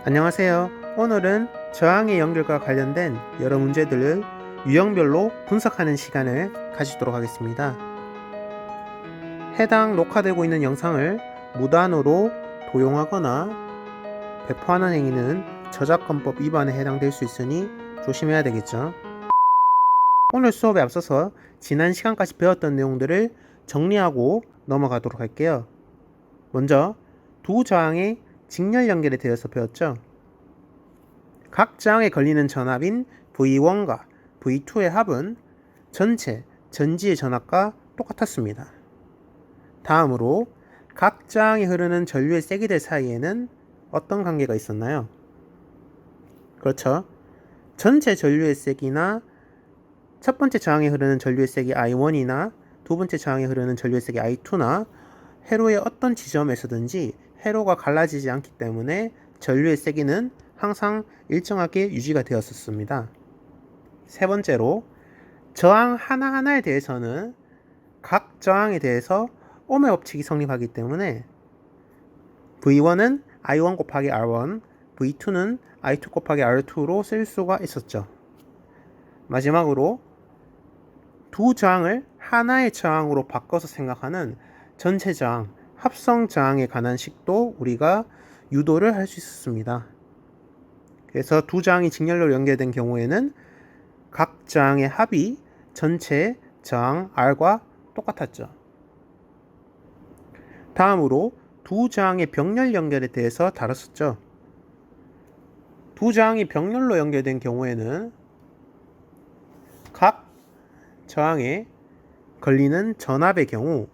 안녕하세요. 오늘은 저항의 연결과 관련된 여러 문제들을 유형별로 분석하는 시간을 가지도록 하겠습니다. 해당 녹화되고 있는 영상을 무단으로 도용하거나 배포하는 행위는 저작권법 위반에 해당될 수 있으니 조심해야 되겠죠. 오늘 수업에 앞서서 지난 시간까지 배웠던 내용들을 정리하고 넘어가도록 할게요. 먼저 두 저항의 직렬 연결에 대해서 배웠죠. 각 저항에 걸리는 전압인 V1과 V2의 합은 전체 전지의 전압과 똑같았습니다. 다음으로 각 저항에 흐르는 전류의 세기들 사이에는 어떤 관계가 있었나요? 그렇죠. 전체 전류의 세기나 첫 번째 저항에 흐르는 전류의 세기 I1이나 두 번째 저항에 흐르는 전류의 세기 I2나 회로의 어떤 지점에서든지 회로가 갈라지지 않기 때문에 전류의 세기는 항상 일정하게 유지가 되었었습니다. 세 번째로 저항 하나하나에 대해서는 각 저항에 대해서 ohm의 법칙이 성립하기 때문에 V1은 I1 곱하기 R1, V2는 I2 곱하기 R2로 쓸 수가 있었죠. 마지막으로 두 저항을 하나의 저항으로 바꿔서 생각하는 전체 저항, 합성 저항에 관한 식도 우리가 유도를 할 수 있었습니다. 그래서 두 저항이 직렬로 연결된 경우에는 각 저항의 합이 전체 저항 R과 똑같았죠. 다음으로 두 저항의 병렬 연결에 대해서 다뤘었죠. 두 저항이 병렬로 연결된 경우에는 각 저항에 걸리는 전압의 경우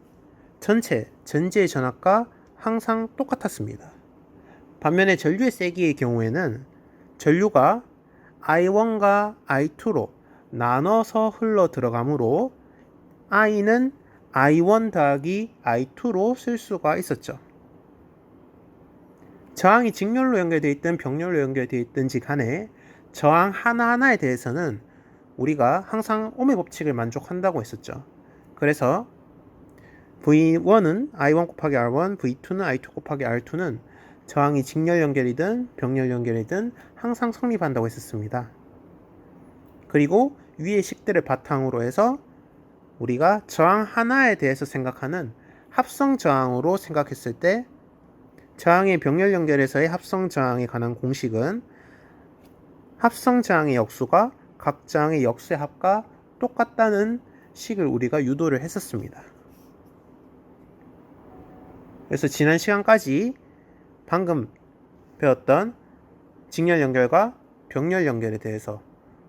전체 전지의 전압과 항상 똑같았습니다. 반면에 전류의 세기의 경우에는 전류가 I1과 I2로 나눠서 흘러 들어가므로 I는 I1 더하기 I2로 쓸 수가 있었죠. 저항이 직렬로 연결되어 있든 병렬로 연결되어 있든지 간에 저항 하나하나에 대해서는 우리가 항상 ohm의 법칙을 만족한다고 했었죠. 그래서 V1은 I1 곱하기 R1, V2는 I2 곱하기 R2는 저항이 직렬 연결이든 병렬 연결이든 항상 성립한다고 했었습니다. 그리고 위의 식들을 바탕으로 해서 우리가 저항 하나에 대해서 생각하는 합성 저항으로 생각했을 때 저항의 병렬 연결에서의 합성 저항에 관한 공식은 합성 저항의 역수가 각 저항의 역수의 합과 똑같다는 식을 우리가 유도를 했었습니다. 그래서 지난 시간까지 방금 배웠던 직렬 연결과 병렬 연결에 대해서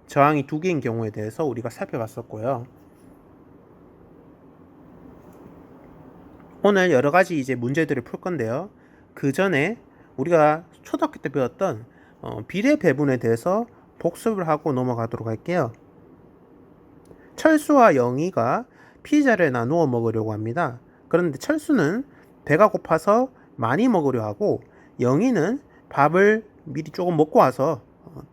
저항이 두 개인 경우에 대해서 우리가 살펴봤었고요. 오늘 여러 가지 이제 문제들을 풀 건데요. 그 전에 우리가 초등학교 때 배웠던 비례 배분에 대해서 복습을 하고 넘어가도록 할게요. 철수와 영희가 피자를 나누어 먹으려고 합니다. 그런데 철수는 배가 고파서 많이 먹으려 하고 영희는 밥을 미리 조금 먹고 와서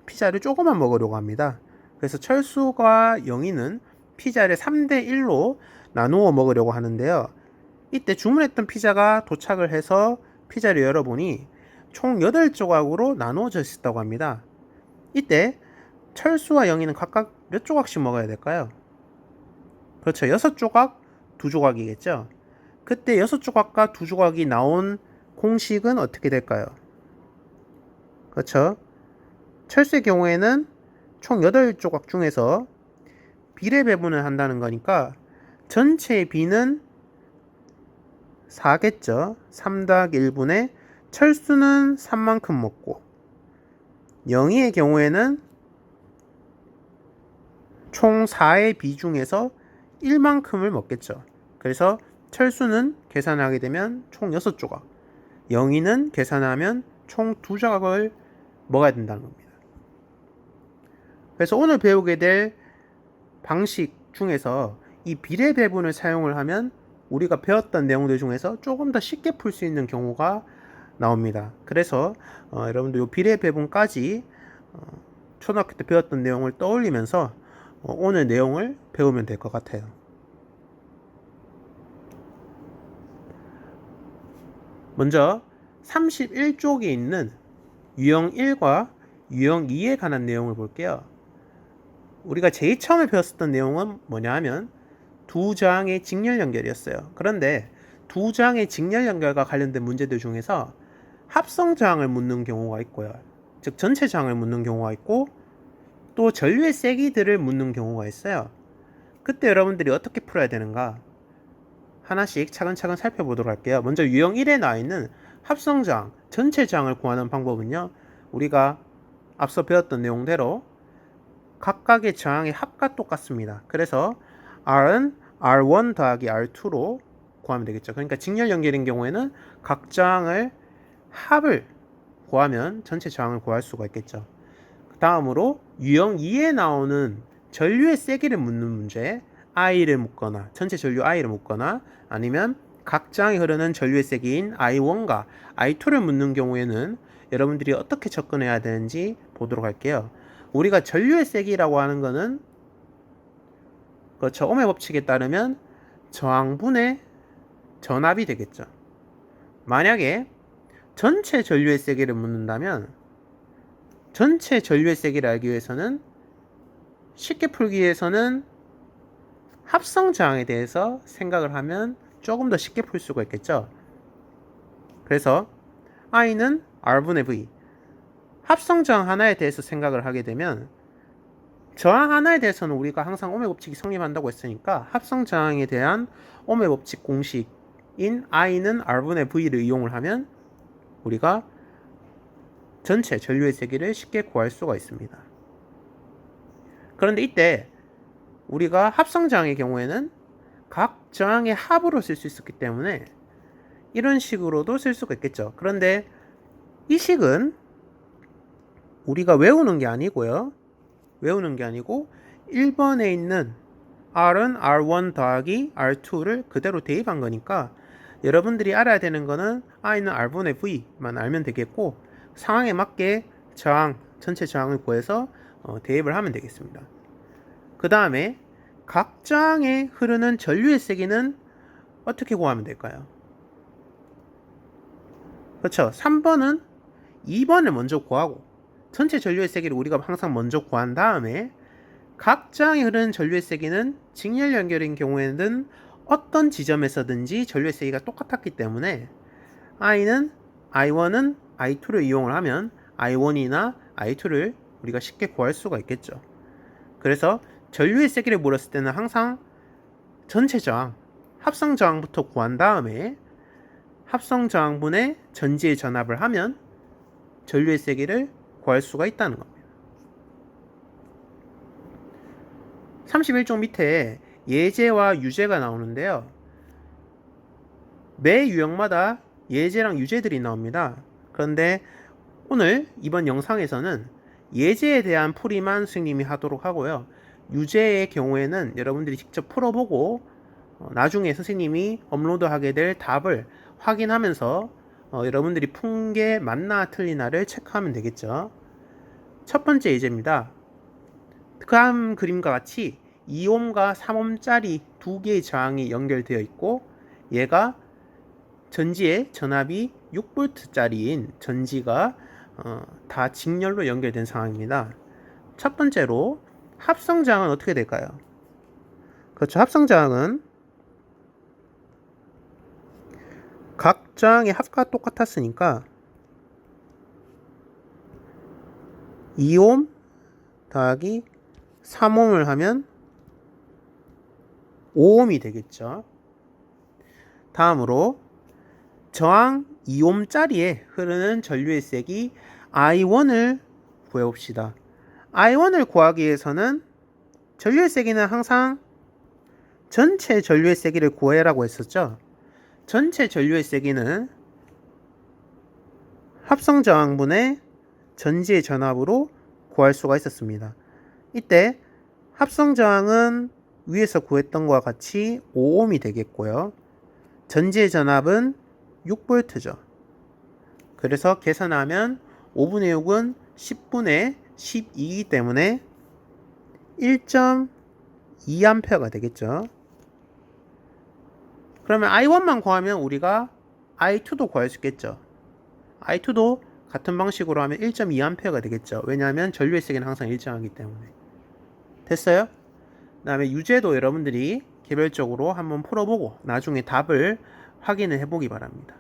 피자를 조금만 먹으려고 합니다. 그래서 철수가 영희는 피자를 3대1로 나누어 먹으려고 하는데요. 이때 주문했던 피자가 도착을 해서 피자를 열어보니 총 8조각으로 나누어져 있었다고 합니다. 이때 철수와 영희는 각각 몇 조각씩 먹어야 될까요? 그렇죠. 6조각, 2조각이겠죠. 그때 6조각과 2조각이 나온 공식은 어떻게 될까요? 그렇죠. 철수의 경우에는 총 8조각 중에서 비례 배분을 한다는 거니까 전체의 비는 4겠죠. 3 더하기 1분의 철수는 3만큼 먹고 영희의 경우에는 총 4의 비 중에서 1만큼을 먹겠죠. 그래서 철수는 계산하게 되면 총 6조각, 영희는 계산하면 총 2조각을 먹어야 된다는 겁니다. 그래서 오늘 배우게 될 방식 중에서 이 비례 배분을 사용을 하면 우리가 배웠던 내용들 중에서 조금 더 쉽게 풀 수 있는 경우가 나옵니다. 그래서 여러분들 이 비례 배분까지 초등학교 때 배웠던 내용을 떠올리면서 오늘 내용을 배우면 될 것 같아요. 먼저 31쪽에 있는 유형 1과 유형 2에 관한 내용을 볼게요. 우리가 제일 처음에 배웠었던 내용은 뭐냐 하면 두 저항의 직렬 연결이었어요. 그런데 두 저항의 직렬 연결과 관련된 문제들 중에서 합성 저항을 묻는 경우가 있고요. 즉 전체 저항을 묻는 경우가 있고 또 전류의 세기들을 묻는 경우가 있어요. 그때 여러분들이 어떻게 풀어야 되는가 하나씩 차근차근 살펴보도록 할게요. 먼저 유형 1에 나와 있는 합성 저항, 전체 저항을 구하는 방법은요. 우리가 앞서 배웠던 내용대로 각각의 저항의 합과 똑같습니다. 그래서 R은 R1 더하기 R2로 구하면 되겠죠. 그러니까 직렬 연결인 경우에는 각 저항을 합을 구하면 전체 저항을 구할 수가 있겠죠. 다음으로 유형 2에 나오는 전류의 세기를 묻는 문제, I를 묻거나 전체 전류 I를 묻거나 아니면 각 저항에 흐르는 전류의 세기인 I1과 I2를 묻는 경우에는 여러분들이 어떻게 접근해야 되는지 보도록 할게요. 우리가 전류의 세기라고 하는 거는 그렇죠. ohm의 법칙에 따르면 저항분의 전압이 되겠죠. 만약에 전체 전류의 세기를 묻는다면 전체 전류의 세기를 알기 위해서는 쉽게 풀기 위해서는 합성 저항에 대해서 생각을 하면 조금 더 쉽게 풀 수가 있겠죠. 그래서 I는 R분의 V 합성 저항 하나에 대해서 생각을 하게 되면 저항 하나에 대해서는 우리가 항상 ohm의 법칙이 성립한다고 했으니까 합성 저항에 대한 ohm의 법칙 공식인 I는 R분의 V를 이용을 하면 우리가 전체 전류의 세기를 쉽게 구할 수가 있습니다. 그런데 이때 우리가 합성 저항의 경우에는 각 저항의 합으로 쓸 수 있었기 때문에 이런 식으로도 쓸 수가 있겠죠. 그런데 이 식은 우리가 외우는 게 아니고요. 외우는 게 아니고 1번에 있는 R은 R1 더하기 R2를 그대로 대입한 거니까 여러분들이 알아야 되는 거는 I는 R분의 V만 알면 되겠고 상황에 맞게 저항, 전체 저항을 구해서 대입을 하면 되겠습니다. 그 다음에 각 저항에 흐르는 전류의 세기는 어떻게 구하면 될까요? 그렇죠. 3번은 2번을 먼저 구하고 전체 전류의 세기를 우리가 항상 먼저 구한 다음에 각 저항에 흐르는 전류의 세기는 직렬 연결인 경우에는 어떤 지점에서든지 전류의 세기가 똑같았기 때문에 I1은 I2를 이용을 하면 I1이나 I2를 우리가 쉽게 구할 수가 있겠죠. 그래서 전류의 세기를 물었을 때는 항상 전체 저항, 합성 저항부터 구한 다음에 합성 저항분의 전지의 전압을 하면 전류의 세기를 구할 수가 있다는 겁니다. 31쪽 밑에 예제와 유제가 나오는데요. 매 유형마다 예제랑 유제들이 나옵니다. 그런데 오늘 이번 영상에서는 예제에 대한 풀이만 선생님이 하도록 하고요. 유제의 경우에는 여러분들이 직접 풀어보고 나중에 선생님이 업로드하게 될 답을 확인하면서 여러분들이 푼 게 맞나 틀리나를 체크하면 되겠죠. 첫 번째 예제입니다. 다음 그림과 같이 2옴과 3옴짜리 두 개의 저항이 연결되어 있고 얘가 전지의 전압이 6V짜리인 전지가 다 직렬로 연결된 상황입니다. 첫 번째로 합성 저항은 어떻게 될까요? 그렇죠. 합성 저항은 각 저항의 합과 똑같았으니까 2옴 더하기 3옴을 하면 5옴이 되겠죠. 다음으로 저항 2옴짜리에 흐르는 전류의 세기 I1을 구해봅시다. I1을 구하기 위해서는 전류의 세기는 항상 전체 전류의 세기를 구해라고 했었죠. 전체 전류의 세기는 합성 저항분의 전지의 전압으로 구할 수가 있었습니다. 이때 합성 저항은 위에서 구했던 것과 같이 5옴이 되겠고요. 전지의 전압은 6V죠. 그래서 계산하면 5분의 6은 10분의 12이기 때문에 1.2A가 되겠죠. 그러면 I1만 구하면 우리가 I2도 구할 수 있겠죠. I2도 같은 방식으로 하면 1.2A가 되겠죠. 왜냐하면 전류의 세기는 항상 일정하기 때문에. 됐어요? 그 다음에 유제도 여러분들이 개별적으로 한번 풀어보고 나중에 답을 확인을 해보기 바랍니다.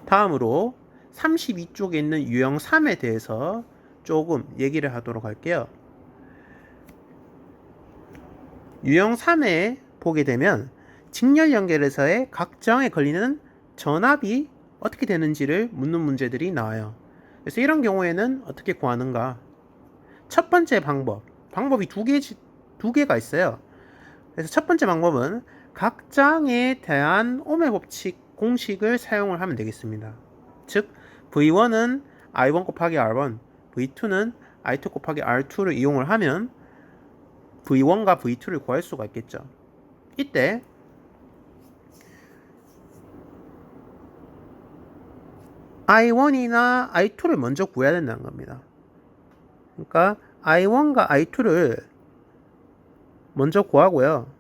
다음으로 32쪽에 있는 유형 3에 대해서 조금 얘기를 하도록 할게요. 유형 3에 보게 되면 직렬 연결에서의 각 저항에 걸리는 전압이 어떻게 되는지를 묻는 문제들이 나와요. 그래서 이런 경우에는 어떻게 구하는가? 첫 번째 방법이 두 개가 있어요. 그래서 첫 번째 방법은 각 저항에 대한 ohm의 법칙 공식을 사용을 하면 되겠습니다. 즉 V1은 I1 곱하기 R1, V2는 I2 곱하기 R2를 이용을 하면 V1과 V2를 구할 수가 있겠죠. 이때 I1이나 I2를 먼저 구해야 된다는 겁니다. 그러니까 I1과 I2를 먼저 구하고요.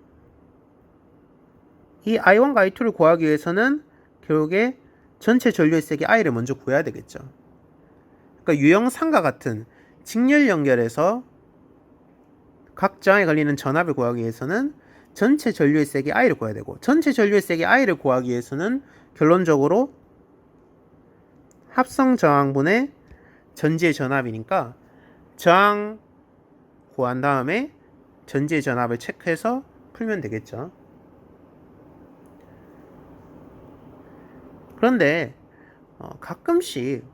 이 I1과 I2를 구하기 위해서는 결국에 전체 전류의 세기 I를 먼저 구해야 되겠죠. 그러니까 유형 3과 같은 직렬 연결에서 각 저항에 걸리는 전압을 구하기 위해서는 전체 전류의 세기 I를 구해야 되고, 전체 전류의 세기 I를 구하기 위해서는 결론적으로 합성 저항분의 전지의 전압이니까 저항 구한 다음에 전지의 전압을 체크해서 풀면 되겠죠. 그런데 가끔씩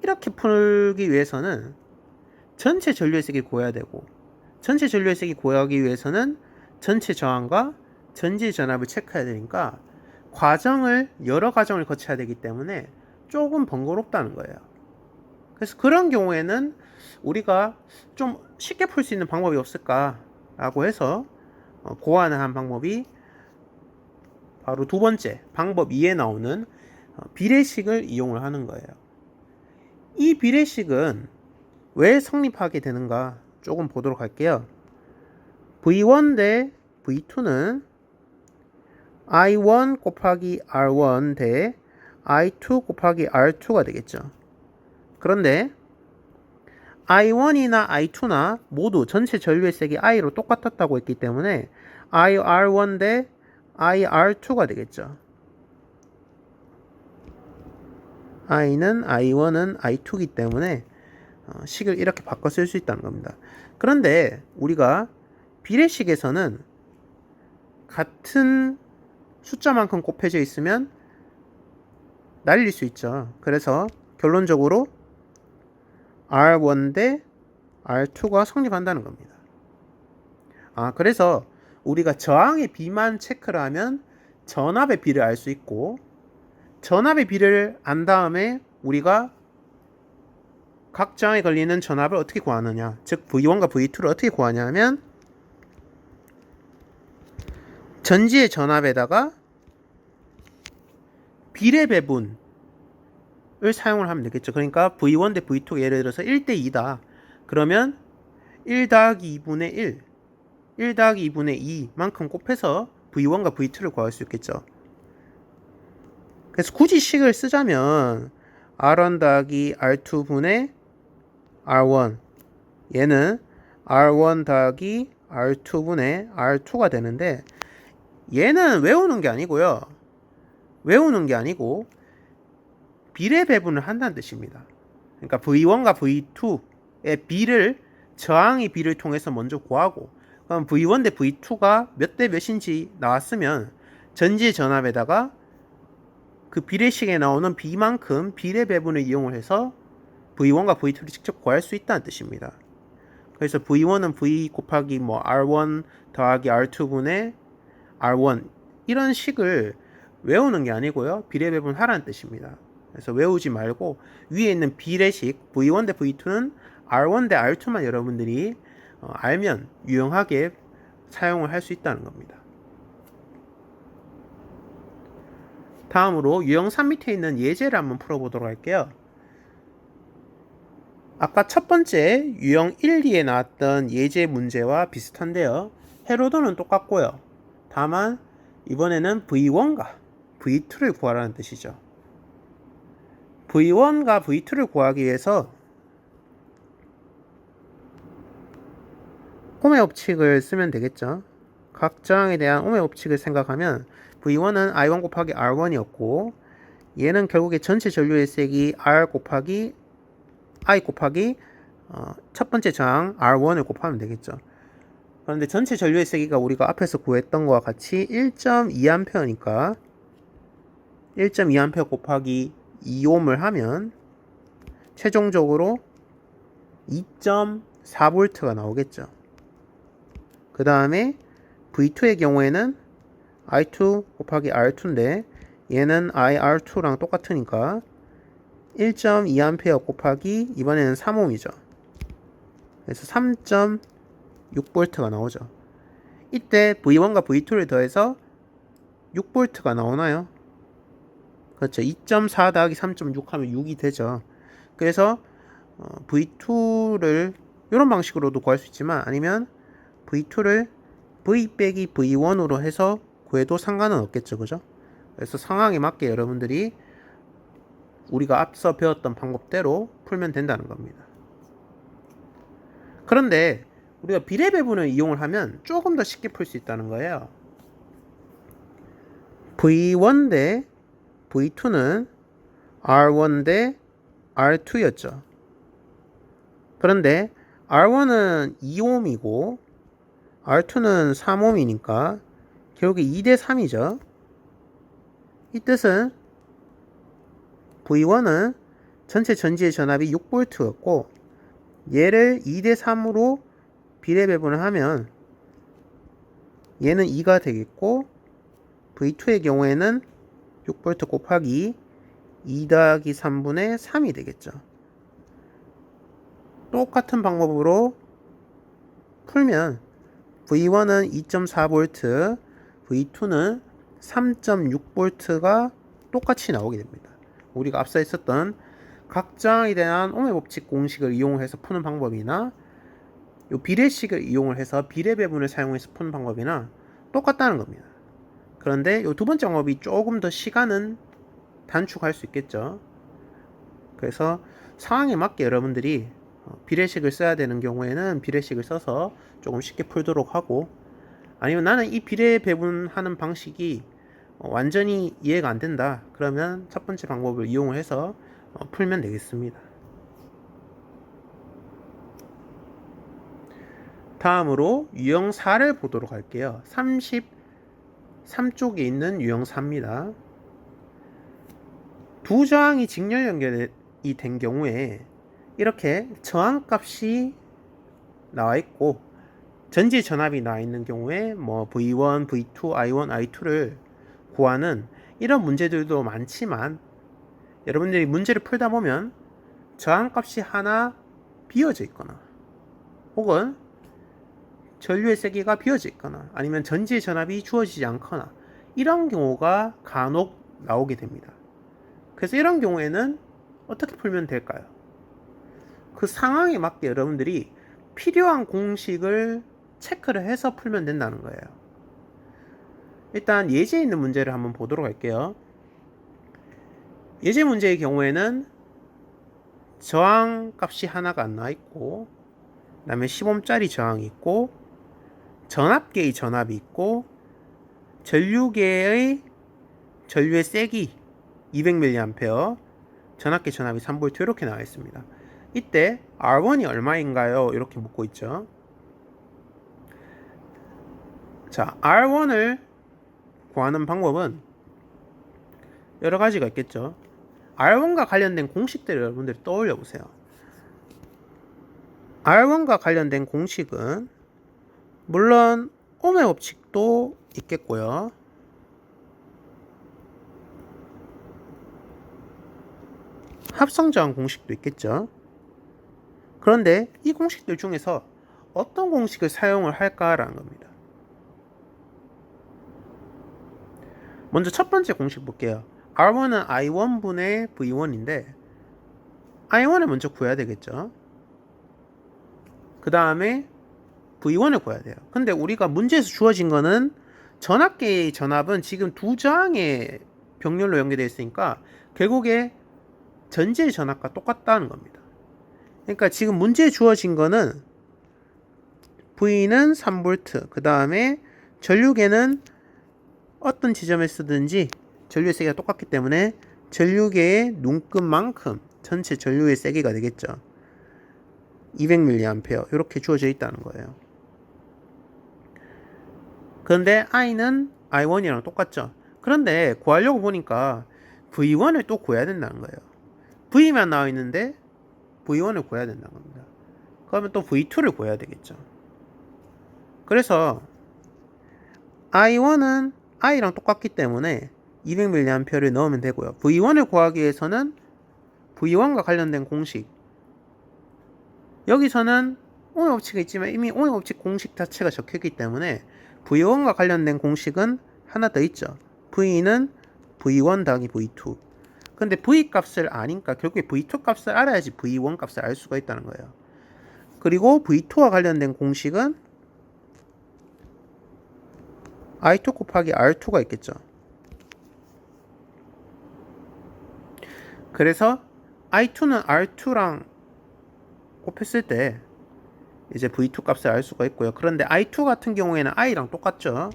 이렇게 풀기 위해서는 전체 전류의 세기를 구해야 되고, 전체 전류의 세기를 구하기 위해서는 전체 저항과 전지의 전압을 체크해야 되니까 여러 과정을 거쳐야 되기 때문에 조금 번거롭다는 거예요. 그래서 그런 경우에는 우리가 좀 쉽게 풀 수 있는 방법이 없을까라고 해서 고안을 한 방법이 바로 두 번째 방법 2에 나오는 비례식을 이용을 하는 거예요. 이 비례식은 왜 성립하게 되는가 조금 보도록 할게요. V1 대 V2는 I1 곱하기 R1 대 I2 곱하기 R2가 되겠죠. 그런데 I1이나 I2나 모두 전체 전류의 세기 I로 똑같았다고 했기 때문에 IR1 대 IR2가 되겠죠. I는 I1은 I2이기 때문에 식을 이렇게 바꿔 쓸 수 있다는 겁니다. 그런데 우리가 비례식에서는 같은 숫자만큼 곱해져 있으면 날릴 수 있죠. 그래서 결론적으로 R1 대 R2가 성립한다는 겁니다. 그래서 우리가 저항의 비만 체크를 하면 전압의 비를 알 수 있고, 전압의 비를 안 다음에 우리가 각 저항에 걸리는 전압을 어떻게 구하느냐, 즉 V1과 V2를 어떻게 구하냐 하면 전지의 전압에다가 비례 배분을 사용을 하면 되겠죠. 그러니까 V1 대 V2가 예를 들어서 1대 2다. 그러면 1 더하기 2분의 1 더하기 2분의 2만큼 곱해서 V1과 V2를 구할 수 있겠죠. 그래서 굳이 식을 쓰자면 R1 더하기 R2분의 R1, 얘는 R1 더하기 R2분의 R2가 되는데, 얘는 외우는 게 아니고요. 외우는 게 아니고 비례 배분을 한다는 뜻입니다. 그러니까 V1과 V2의 비를, 저항의 비를 통해서 먼저 구하고, 그럼 V1 대 V2가 몇 대 몇인지 나왔으면 전지의 전압에다가 그 비례식에 나오는 비만큼 비례 배분을 이용을 해서 V1과 V2를 직접 구할 수 있다는 뜻입니다. 그래서 V1은 V 곱하기 R1 더하기 R2분의 R1, 이런 식을 외우는 게 아니고요. 비례 배분하라는 뜻입니다. 그래서 외우지 말고 위에 있는 비례식 V1 대 V2는 R1 대 R2만 여러분들이 알면 유용하게 사용을 할 수 있다는 겁니다. 다음으로 유형 3 밑에 있는 예제를 한번 풀어보도록 할게요. 아까 첫 번째 유형 1, 2에 나왔던 예제 문제와 비슷한데요. 해로도는 똑같고요. 다만 이번에는 V1과 V2를 구하라는 뜻이죠. V1과 V2를 구하기 위해서 오메 법칙을 쓰면 되겠죠. 각 저항에 대한 오메 법칙을 생각하면 V1은 I1 곱하기 R1이었고 얘는 결국에 전체 전류의 색이 R 곱하기 I 곱하기 첫 번째 저항 R1을 곱하면 되겠죠. 그런데 전체 전류의 세기가 우리가 앞에서 구했던 것과 같이 1.2A니까 1.2A 곱하기 2ohm을 하면 최종적으로 2.4V가 나오겠죠. 그 다음에 V2의 경우에는 I2 곱하기 R2인데 얘는 IR2랑 똑같으니까 1.2A 곱하기 이번에는 3ohm이죠. 그래서 3.6V가 나오죠. 이때 V1과 V2를 더해서 6V가 나오나요? 그렇죠. 2.4 더하기 3.6 하면 6이 되죠. 그래서 V2를 이런 방식으로도 구할 수 있지만 아니면 V2를 V 빼기 V1으로 해서 구해도 상관은 없겠죠. 그죠? 그래서 상황에 맞게 여러분들이 우리가 앞서 배웠던 방법대로 풀면 된다는 겁니다. 그런데 우리가 비례배분을 이용을 하면 조금 더 쉽게 풀 수 있다는 거예요. V1 대 V2는 R1 대 R2였죠. 그런데 R1은 2ohm이고 R2는 3ohm이니까 결국에 2 대 3이죠. 이 뜻은 V1은 전체 전지의 전압이 6V였고 얘를 2 대 3으로 비례배분을 하면 얘는 2가 되겠고 V2의 경우에는 6V 곱하기 2 더하기 3분의 3이 되겠죠. 똑같은 방법으로 풀면 V1은 2.4V, V2는 3.6V가 똑같이 나오게 됩니다. 우리가 앞서 했었던 각 저항에 대한 오메 법칙 공식을 이용해서 푸는 방법이나 요 비례식을 이용을 해서 비례배분을 사용해서 푸는 방법이나 똑같다는 겁니다. 그런데 요 두 번째 방법이 조금 더 시간은 단축할 수 있겠죠. 그래서 상황에 맞게 여러분들이 비례식을 써야 되는 경우에는 비례식을 써서 조금 쉽게 풀도록 하고, 아니면 나는 이 비례배분하는 방식이 완전히 이해가 안 된다 그러면 첫 번째 방법을 이용을 해서 풀면 되겠습니다. 다음으로 유형 4를 보도록 할게요. 33쪽에 있는 유형 4입니다. 두 저항이 직렬 연결이 된 경우에 이렇게 저항값이 나와 있고 전지 전압이 나와 있는 경우에 뭐 V1, V2, I1, I2를 구하는 이런 문제들도 많지만 여러분들이 문제를 풀다 보면 저항값이 하나 비어져 있거나 혹은 전류의 세기가 비어져 있거나 아니면 전지의 전압이 주어지지 않거나 이런 경우가 간혹 나오게 됩니다. 그래서 이런 경우에는 어떻게 풀면 될까요? 그 상황에 맞게 여러분들이 필요한 공식을 체크를 해서 풀면 된다는 거예요. 일단 예제에 있는 문제를 한번 보도록 할게요. 예제 문제의 경우에는 저항 값이 하나가 안 나와 있고 그 다음에 10ohm짜리 저항이 있고 전압계의 전압이 있고 전류계의 전류의 세기 200mA, 전압계 전압이 3V 이렇게 나와 있습니다. 이때 R1이 얼마인가요? 이렇게 묻고 있죠. 자, R1을 구하는 방법은 여러 가지가 있겠죠. R1과 관련된 공식들을 여러분들이 떠올려 보세요. R1과 관련된 공식은 물론 오메 법칙도 있겠고요. 합성저항 공식도 있겠죠. 그런데 이 공식들 중에서 어떤 공식을 사용을 할까라는 겁니다. 먼저 첫 번째 공식 볼게요. R1은 I1분의 V1인데 I1을 먼저 구해야 되겠죠. 그 다음에 V1을 구해야 돼요. 근데 우리가 문제에서 주어진 거는 전압계의 전압은 지금 두 저항의 병렬로 연결되어 있으니까 결국에 전지의 전압과 똑같다는 겁니다. 그러니까 지금 문제에 주어진 거는 V는 3V, 그 다음에 전류계는 어떤 지점에 쓰든지 전류의 세기가 똑같기 때문에 전류계의 눈금만큼 전체 전류의 세기가 되겠죠. 200mA 이렇게 주어져 있다는 거예요. 그런데 I는 I1이랑 똑같죠. 그런데 구하려고 보니까 V1을 또 구해야 된다는 거예요. V만 나와 있는데 V1을 구해야 된다는 겁니다. 그러면 또 V2를 구해야 되겠죠. 그래서 I1은 I랑 똑같기 때문에 200mA를 넣으면 되고요. V1을 구하기 위해서는 V1과 관련된 공식, 여기서는 오염법칙이 있지만 이미 오염법칙 공식 자체가 적혀있기 때문에 V1과 관련된 공식은 하나 더 있죠. V는 V1 더하기 V2. 근데 V 값을 아니까 결국에 V2 값을 알아야지 V1 값을 알 수가 있다는 거예요. 그리고 V2와 관련된 공식은 I2 곱하기 R2가 있겠죠. 그래서 I2는 R2랑 곱했을 때 이제 V2 값을 알 수가 있고요. 그런데 I2 같은 경우에는 I랑 똑같죠.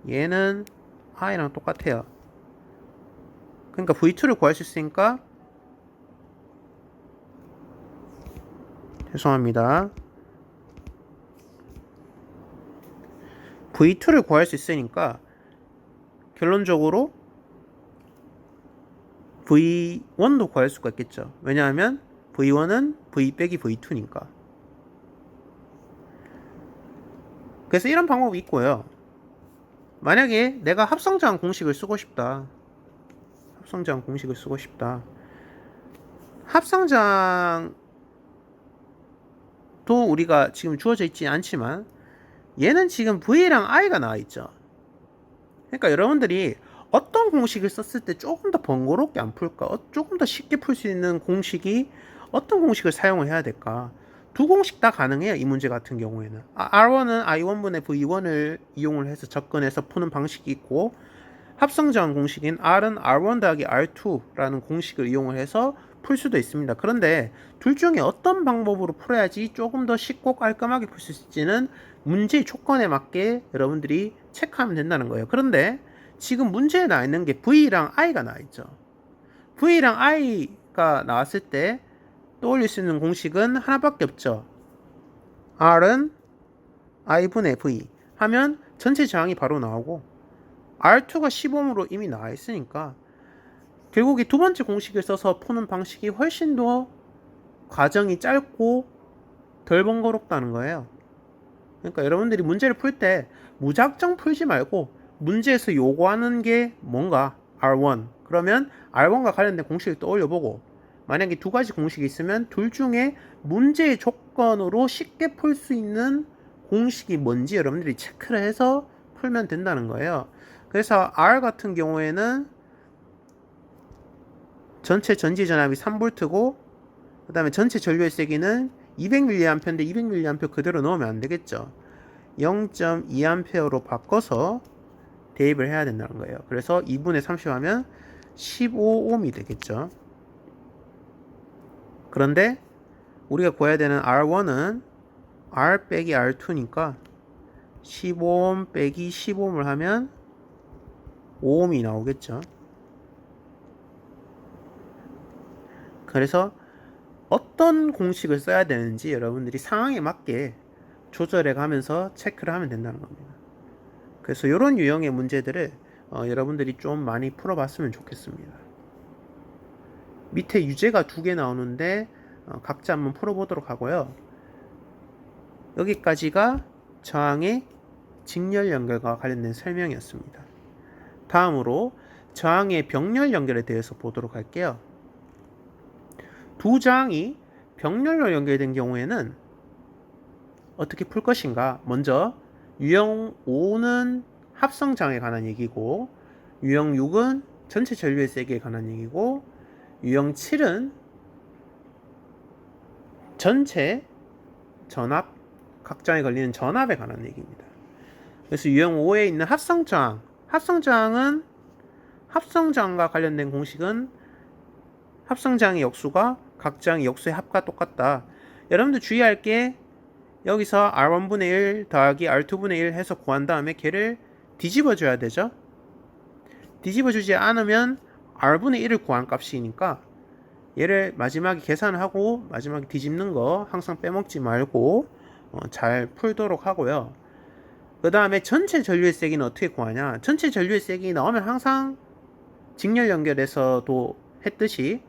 얘는 I랑 똑같아요. 그러니까 V2를 구할 수 있으니까 죄송합니다. V2를 구할 수 있으니까 결론적으로 V1도 구할 수가 있겠죠. 왜냐하면 V1은 V 빼기 V2니까. 그래서 이런 방법이 있고요. 만약에 내가 합성저항 공식을 쓰고 싶다. 합성저항도 우리가 지금 주어져 있지 않지만 얘는 지금 V랑 I가 나와 있죠. 그러니까 여러분들이 어떤 공식을 썼을 때 조금 더 번거롭게 안 풀까? 조금 더 쉽게 풀 수 있는 공식이 어떤 공식을 사용을 해야 될까? 두 공식 다 가능해요. 이 문제 같은 경우에는. R1은 I1분의 V1을 이용을 해서 접근해서 푸는 방식이 있고, 합성저항 공식인 R은 R1 더하기 R2라는 공식을 이용을 해서 풀 수도 있습니다. 그런데 둘 중에 어떤 방법으로 풀어야지 조금 더 쉽고 깔끔하게 풀 수 있을지는 문제의 조건에 맞게 여러분들이 체크하면 된다는 거예요. 그런데 지금 문제에 나와 있는 게 V랑 I가 나와 있죠. V랑 I가 나왔을 때 떠올릴 수 있는 공식은 하나밖에 없죠. R은 I분의 V 하면 전체 저항이 바로 나오고 R2가 10ohm으로 이미 나와 있으니까 결국에 두 번째 공식을 써서 푸는 방식이 훨씬 더 과정이 짧고 덜 번거롭다는 거예요. 그러니까 여러분들이 문제를 풀 때 무작정 풀지 말고 문제에서 요구하는 게 뭔가 R1 그러면 R1과 관련된 공식을 떠올려보고 만약에 두 가지 공식이 있으면 둘 중에 문제의 조건으로 쉽게 풀 수 있는 공식이 뭔지 여러분들이 체크를 해서 풀면 된다는 거예요. 그래서 R 같은 경우에는 전체 전지 전압이 3V고 그 다음에 전체 전류의 세기는 200mA인데 200mA 그대로 넣으면 안 되겠죠. 0.2A로 바꿔서 대입을 해야 된다는 거예요. 그래서 2분의 30 하면 15ohm이 되겠죠. 그런데 우리가 구해야 되는 R1은 R 빼기 R2니까 15ohm 빼기 15ohm을 하면 5ohm이 나오겠죠. 그래서 어떤 공식을 써야 되는지 여러분들이 상황에 맞게 조절해 가면서 체크를 하면 된다는 겁니다. 그래서 이런 유형의 문제들을 여러분들이 좀 많이 풀어봤으면 좋겠습니다. 밑에 유제가 두 개 나오는데 각자 한번 풀어보도록 하고요. 여기까지가 저항의 직렬 연결과 관련된 설명이었습니다. 다음으로 저항의 병렬 연결에 대해서 보도록 할게요. 두 저항이 병렬로 연결된 경우에는 어떻게 풀 것인가? 먼저 유형 5는 합성 저항에 관한 얘기고 유형 6은 전체 전류의 세기에 관한 얘기고 유형 7은 전체 전압, 각 저항에 걸리는 전압에 관한 얘기입니다. 그래서 유형 5에 있는 합성 저항은 합성장과 관련된 공식은 합성장의 역수가 각 장의 역수의 합과 똑같다. 여러분들 주의할 게 여기서 R1분의 1 더하기 R2분의 1 해서 구한 다음에 걔를 뒤집어 줘야 되죠. 뒤집어 주지 않으면 R분의 1을 구한 값이니까 얘를 마지막에 계산을 하고 마지막에 뒤집는 거 항상 빼먹지 말고 잘 풀도록 하고요. 그 다음에 전체 전류의 세기는 어떻게 구하냐. 전체 전류의 세기 나오면 항상 직렬 연결에서도 했듯이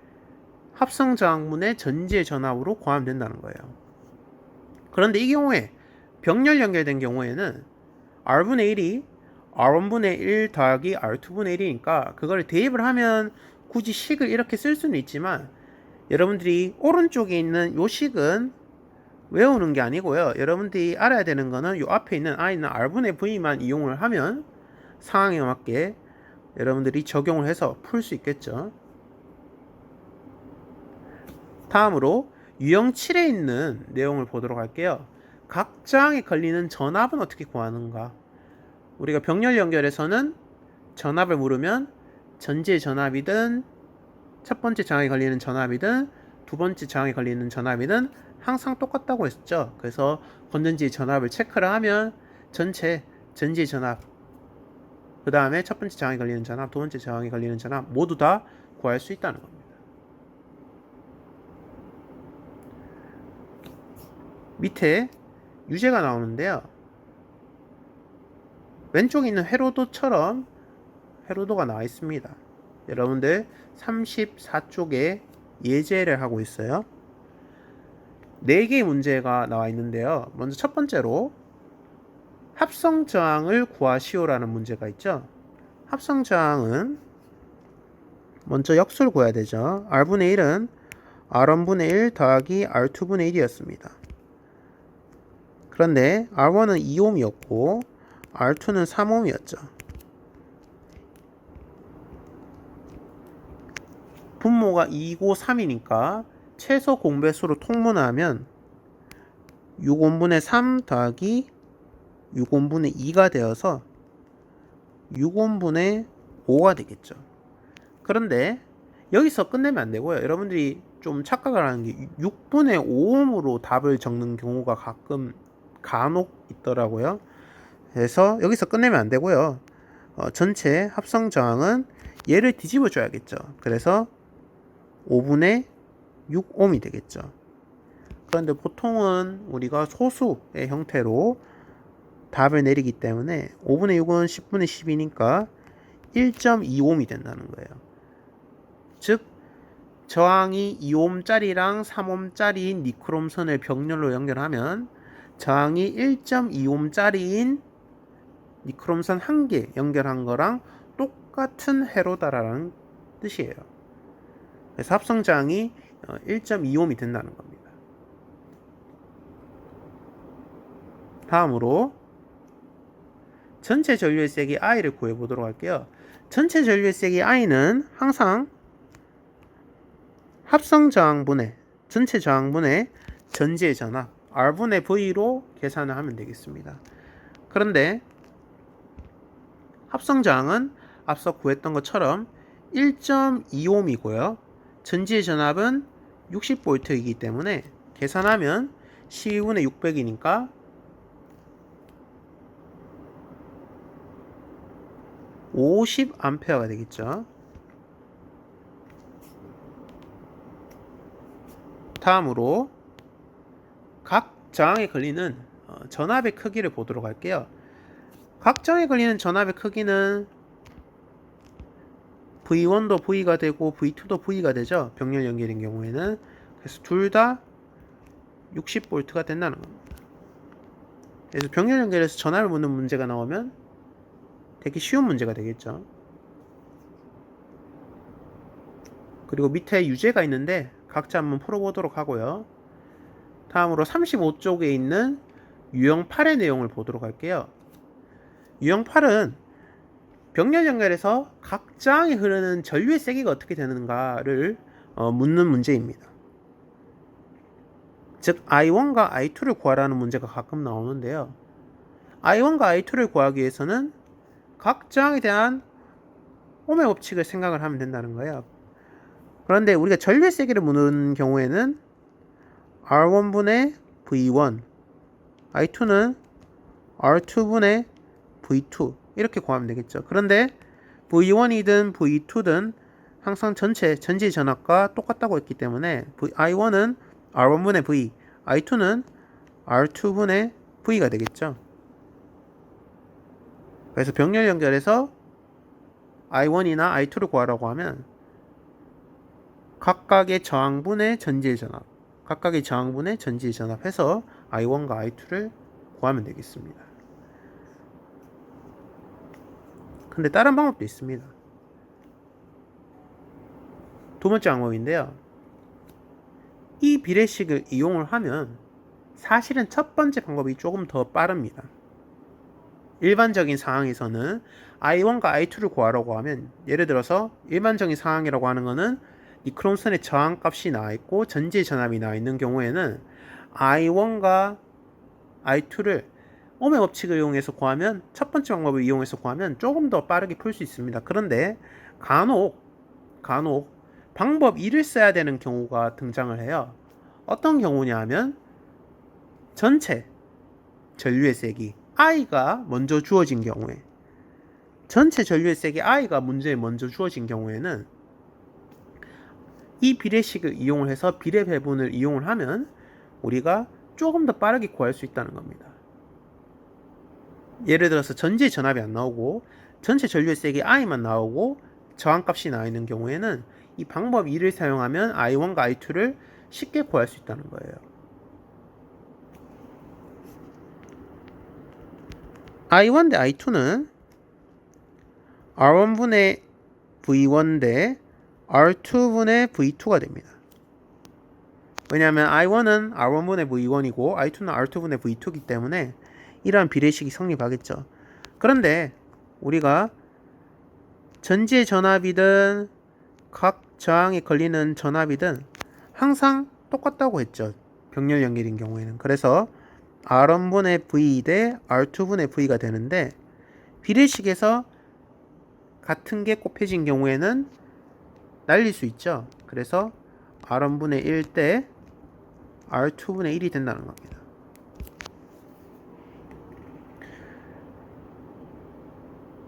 합성저항분의 전지의 전압으로 구하면 된다는 거예요. 그런데 이 경우에 병렬 연결된 경우에는 R분의 1이 R1분의 1 더하기 R2분의 1이니까 그걸 대입을 하면 굳이 식을 이렇게 쓸 수는 있지만 여러분들이 오른쪽에 있는 요 식은 외우는 게 아니고요. 여러분들이 알아야 되는 거는 요 앞에 있는 I는 R분의 V만 이용을 하면 상황에 맞게 여러분들이 적용을 해서 풀 수 있겠죠. 다음으로 유형 7에 있는 내용을 보도록 할게요. 각 저항에 걸리는 전압은 어떻게 구하는가? 우리가 병렬 연결에서는 전압을 물으면 전지의 전압이든 첫 번째 저항에 걸리는 전압이든 두 번째 저항에 걸리는 전압이든 항상 똑같다고 했죠. 그래서 건전지의 전압을 체크를 하면 전체 전지의 전압, 그 다음에 첫 번째 저항에 걸리는 전압, 두 번째 저항에 걸리는 전압 모두 다 구할 수 있다는 겁니다. 밑에 유제가 나오는데요. 왼쪽에 있는 회로도처럼 회로도가 나와 있습니다. 여러분들 34쪽에 예제를 하고 있어요. 4개의 문제가 나와 있는데요. 먼저 첫 번째로 합성저항을 구하시오라는 문제가 있죠. 합성저항은 먼저 역수를 구해야 되죠. R분의 1은 R1분의 1 더하기 R2분의 1이었습니다. 그런데 R1은 2옴이었고 R2는 3옴이었죠. 분모가 2고 3이니까 최소 공배수로 통분하면 6옴분의 3 더하기 6옴분의 2가 되어서 6옴분의 5가 되겠죠. 그런데 여기서 끝내면 안 되고요. 여러분들이 좀 착각을 하는 게 6분의 5옴으로 답을 적는 경우가 간혹 있더라고요. 그래서 여기서 끝내면 안 되고요. 전체 합성 저항은 얘를 뒤집어 줘야겠죠. 그래서 5분의 6옴이 되겠죠. 그런데 보통은 우리가 소수의 형태로 답을 내리기 때문에 5분의 6은 10분의 10이니까 1.2옴이 된다는 거예요. 즉 저항이 2옴짜리랑 3옴짜리인 니크롬선을 병렬로 연결하면 저항이 1.2옴짜리인 니크롬선 1개 연결한 거랑 똑같은 회로다라는 뜻이에요. 그래서 합성저항이 1.2옴이 된다는 겁니다. 다음으로 전체 전류의 세기 I를 구해보도록 할게요. 전체 전류의 세기 I는 항상 합성저항분의 전체 저항분의 전지의 전압 R분의 V로 계산을 하면 되겠습니다. 그런데 합성저항은 앞서 구했던 것처럼 1.2옴이고요. 전지의 전압은 60V이기 때문에 계산하면 12분의 600이니까 50A가 되겠죠. 다음으로 각 저항에 걸리는 전압의 크기를 보도록 할게요. 각 저항에 걸리는 전압의 크기는 V1도 V가 되고 V2도 V가 되죠. 병렬 연결인 경우에는. 그래서 둘 다 60V가 된다는 겁니다. 그래서 병렬 연결에서 전압을 묻는 문제가 나오면 되게 쉬운 문제가 되겠죠. 그리고 밑에 유제가 있는데 각자 한번 풀어보도록 하고요. 다음으로 35쪽에 있는 유형 8의 내용을 보도록 할게요. 유형 8은 병렬 연결에서 각 저항에 흐르는 전류의 세기가 어떻게 되는가를 묻는 문제입니다. 즉 I1과 I2를 구하라는 문제가 가끔 나오는데요. I1과 I2를 구하기 위해서는 각 저항에 대한 오메 법칙을 생각을 하면 된다는 거예요. 그런데 우리가 전류의 세기를 묻는 경우에는 R1분의 V1, I2는 R2분의 V2 이렇게 구하면 되겠죠. 그런데 V1이든 V2든 항상 전지 전압과 똑같다고 했기 때문에 I1은 R1분의 V, I2는 R2분의 V가 되겠죠. 그래서 병렬 연결해서 I1이나 I2를 구하라고 하면 각각의 저항분의 전지의 전압 해서 I1과 I2를 구하면 되겠습니다. 근데 다른 방법도 있습니다. 두 번째 방법인데요. 이 비례식을 이용을 하면 사실은 첫 번째 방법이 조금 더 빠릅니다. 일반적인 상황에서는 I1과 I2를 구하라고 하면, 예를 들어서 일반적인 상황이라고 하는 거는 니크롬선의 저항값이 나와있고 전지의 전압이 나와있는 경우에는 I1과 I2를 오메 법칙을 이용해서 구하면, 첫 번째 방법을 이용해서 구하면 조금 더 빠르게 풀 수 있습니다. 그런데 간혹 방법 2를 써야 되는 경우가 등장을 해요. 어떤 경우냐 하면 전체 전류의 세기 I가 먼저 주어진 경우에, 전체 전류의 세기 I가 문제에 먼저 주어진 경우에는 이 비례식을 이용을 해서 비례 배분을 이용을 하면 우리가 조금 더 빠르게 구할 수 있다는 겁니다. 예를 들어서 전지의 전압이 안 나오고 전체 전류의 세기 I만 나오고 저항값이 나와 있는 경우에는 이 방법 2를 사용하면 I1과 I2를 쉽게 구할 수 있다는 거예요. I1 대 I2는 R1분의 V1 대 R2분의 V2가 됩니다. 왜냐하면 I1은 R1분의 V1이고 I2는 R2분의 V2이기 때문에 이러한 비례식이 성립하겠죠. 그런데 우리가 전지의 전압이든 각 저항에 걸리는 전압이든 항상 똑같다고 했죠. 병렬 연결인 경우에는. 그래서 R1분의 V 대 R2분의 V가 되는데, 비례식에서 같은 게 곱해진 경우에는 날릴 수 있죠. 그래서 R1분의 1 대 R2분의 1이 된다는 겁니다.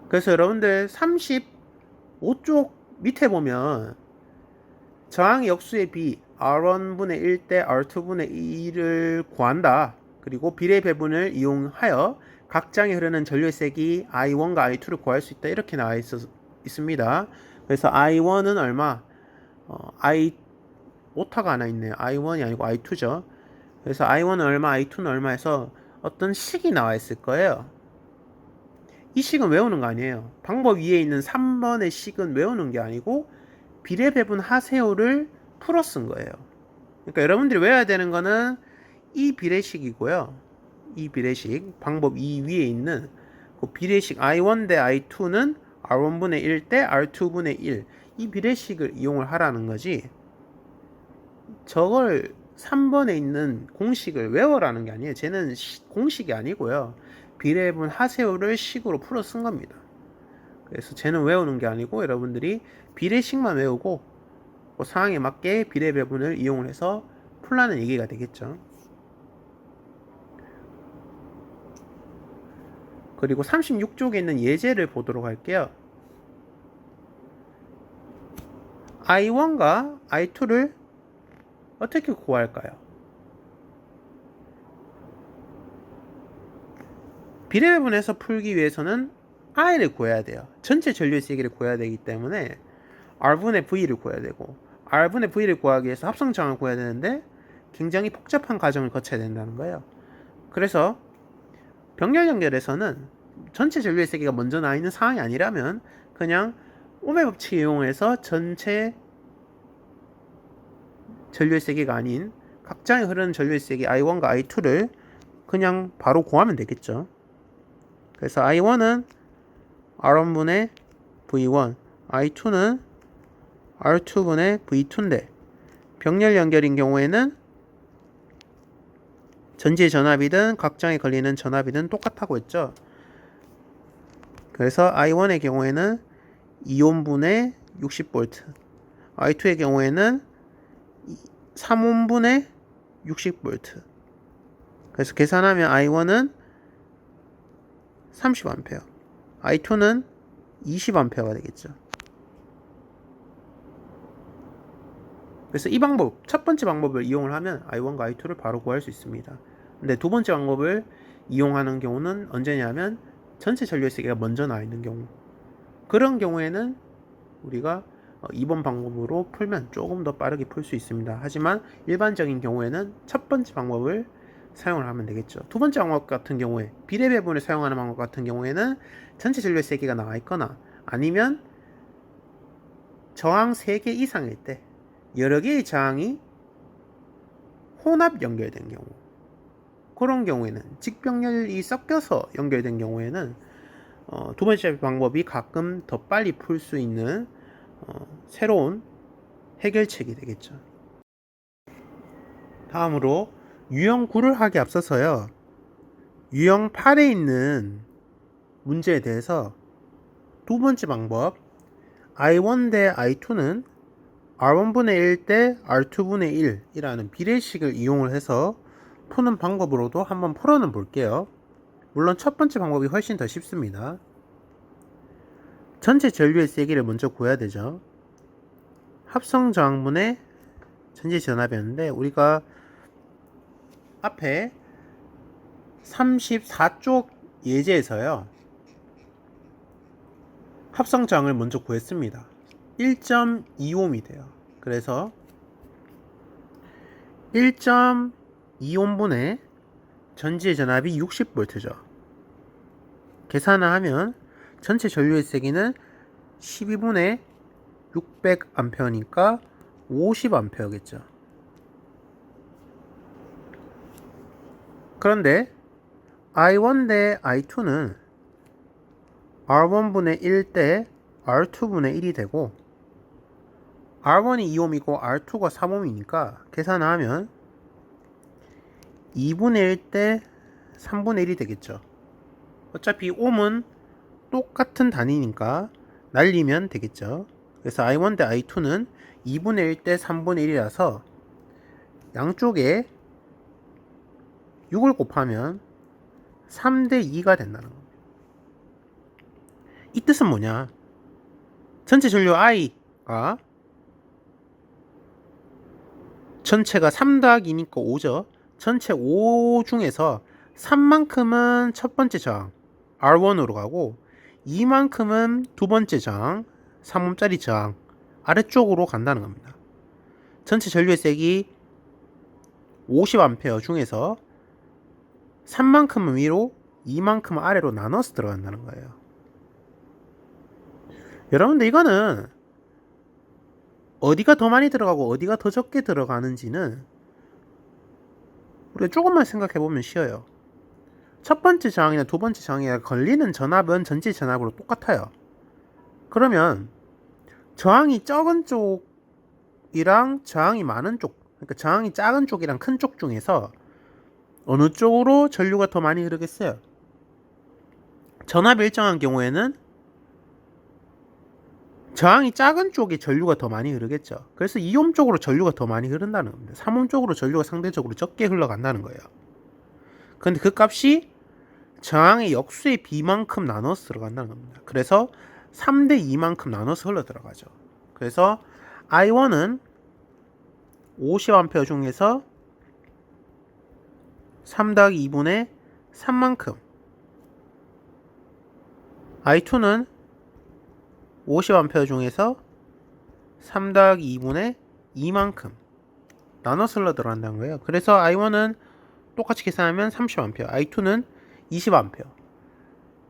그래서 여러분들 35쪽 밑에 보면 저항의 역수의 비 R1분의 1 대 R2분의 2를 구한다. 그리고 비례 배분을 이용하여 각 장에 흐르는 전류의 세기 I1과 I2를 구할 수 있다. 이렇게 나와 있습니다. 그래서 I1은 얼마? 오타가 하나 있네요. I1이 아니고 I2죠. 그래서 I1은 얼마, I2는 얼마 해서 어떤 식이 나와 있을 거예요. 이 식은 외우는 거 아니에요. 방법 위에 있는 3번의 식은 외우는 게 아니고 비례 배분 하세요를 풀어 쓴 거예요. 그러니까 여러분들이 외워야 되는 거는 이 비례식이고요. 이 비례식, 방법 2 위에 있는 그 비례식 I1 대 I2는 R1분의 1 대 R2분의 1, 이 비례식을 이용을 하라는 거지, 저걸 3번에 있는 공식을 외워라는 게 아니에요. 쟤는 공식이 아니고요. 비례분 하세요를 식으로 풀어 쓴 겁니다. 그래서 쟤는 외우는 게 아니고 여러분들이 비례식만 외우고 그 상황에 맞게 비례 배분을 이용을 해서 풀라는 얘기가 되겠죠. 그리고 36쪽에 있는 예제를 보도록 할게요. I1과 I2를 어떻게 구할까요? 비례 배분에서 풀기 위해서는 I를 구해야 돼요. 전체 전류의 세기를 구해야 되기 때문에 R분의 V를 구해야 되고, R분의 V를 구하기 위해서 합성저항을 구해야 되는데 굉장히 복잡한 과정을 거쳐야 된다는 거예요. 그래서 병렬 연결에서는 전체 전류의 세기가 먼저 나와 있는 상황이 아니라면 그냥 오메 법칙을 이용해서 전체 전류의 세기가 아닌 각장에 흐르는 전류의 세기 I1과 I2를 그냥 바로 구하면 되겠죠. 그래서 I1은 R1분의 V1, I2는 R2분의 V2인데 병렬 연결인 경우에는 전지의 전압이든 각장에 걸리는 전압이든 똑같다고 했죠. 그래서 I1의 경우에는 2온분의 60V. I2의 경우에는 3온분의 60V. 그래서 계산하면 I1은 30A, I2는 20A가 되겠죠. 그래서 이 방법, 첫 번째 방법을 이용을 하면 I1과 I2를 바로 구할 수 있습니다. 근데 두 번째 방법을 이용하는 경우는 언제냐면 전체 전류의 세기가 먼저 나와 있는 경우. 그런 경우에는 우리가 2번 방법으로 풀면 조금 더 빠르게 풀 수 있습니다. 하지만 일반적인 경우에는 첫 번째 방법을 사용을 하면 되겠죠. 두 번째 방법 같은 경우에 비례 배분을 사용하는 방법 같은 경우에는 전체 전류의 세기가 나와 있거나 아니면 저항 3개 이상일 때 여러 개의 저항이 혼합 연결된 경우, 그런 경우에는 직병렬이 섞여서 연결된 경우에는 두 번째 방법이 가끔 더 빨리 풀 수 있는 새로운 해결책이 되겠죠. 다음으로 유형 9를 하기 앞서서요, 유형 8에 있는 문제에 대해서 두 번째 방법 I1 대 I2는 R1분의 1 대 R2분의 1이라는 비례식을 이용을 해서 푸는 방법으로도 한번 풀어는 볼게요. 물론 첫 번째 방법이 훨씬 더 쉽습니다. 전체 전류의 세기를 먼저 구해야 되죠. 합성 저항분의 전체 전압이었는데 우리가 앞에 34쪽 예제에서요, 합성 저항을 먼저 구했습니다. 1.2옴이 돼요. 그래서 1.2옴분의 전지의 전압이 60V죠. 계산을 하면 전체 전류의 세기는 12분의 600A니까 50A겠죠. 그런데 I1 대 I2는 R1분의 1 대 R2분의 1이 되고 R1이 2옴이고 R2가 3옴이니까 계산하면 2분의 1 대 3분의 1이 되겠죠. 어차피 옴은 똑같은 단위니까 날리면 되겠죠. 그래서 I1 대 I2는 2분의 1 대 3분의 1이라서 양쪽에 6을 곱하면 3대 2가 된다는 겁니다. 이 뜻은 뭐냐? 전체 전류 I가 전체가 3 더하기 2니까 5죠. 전체 5 중에서 3만큼은 첫 번째 저항 R1으로 가고 2만큼은 두 번째 저항 3옴짜리 저항 아래쪽으로 간다는 겁니다. 전체 전류의 세기 50A 중에서 3만큼은 위로 2만큼은 아래로 나눠서 들어간다는 거예요. 여러분들 이거는 어디가 더 많이 들어가고 어디가 더 적게 들어가는지는 우리가 조금만 생각해 보면 쉬워요. 첫 번째 저항이나 두 번째 저항에 걸리는 전압은 전체 전압으로 똑같아요. 그러면 저항이 적은 쪽이랑 저항이 많은 쪽, 그러니까 저항이 작은 쪽이랑 큰 쪽 중에서 어느 쪽으로 전류가 더 많이 흐르겠어요? 전압이 일정한 경우에는 저항이 작은 쪽에 전류가 더 많이 흐르겠죠. 그래서 2옴 쪽으로 전류가 더 많이 흐른다는 겁니다. 3옴 쪽으로 전류가 상대적으로 적게 흘러간다는 거예요. 근데 그 값이 저항의 역수의 B만큼 나눠서 들어간다는 겁니다. 그래서 3대 2만큼 나눠서 흘러 들어가죠. 그래서 I1은 50A 중에서 3 더하기 2분의 3만큼, I2는 50A 중에서 3 더하기 2분의 2만큼 나눠서 흘러 들어간다는 거예요. 그래서 I1은 똑같이 계산하면 30A, I2는 20A.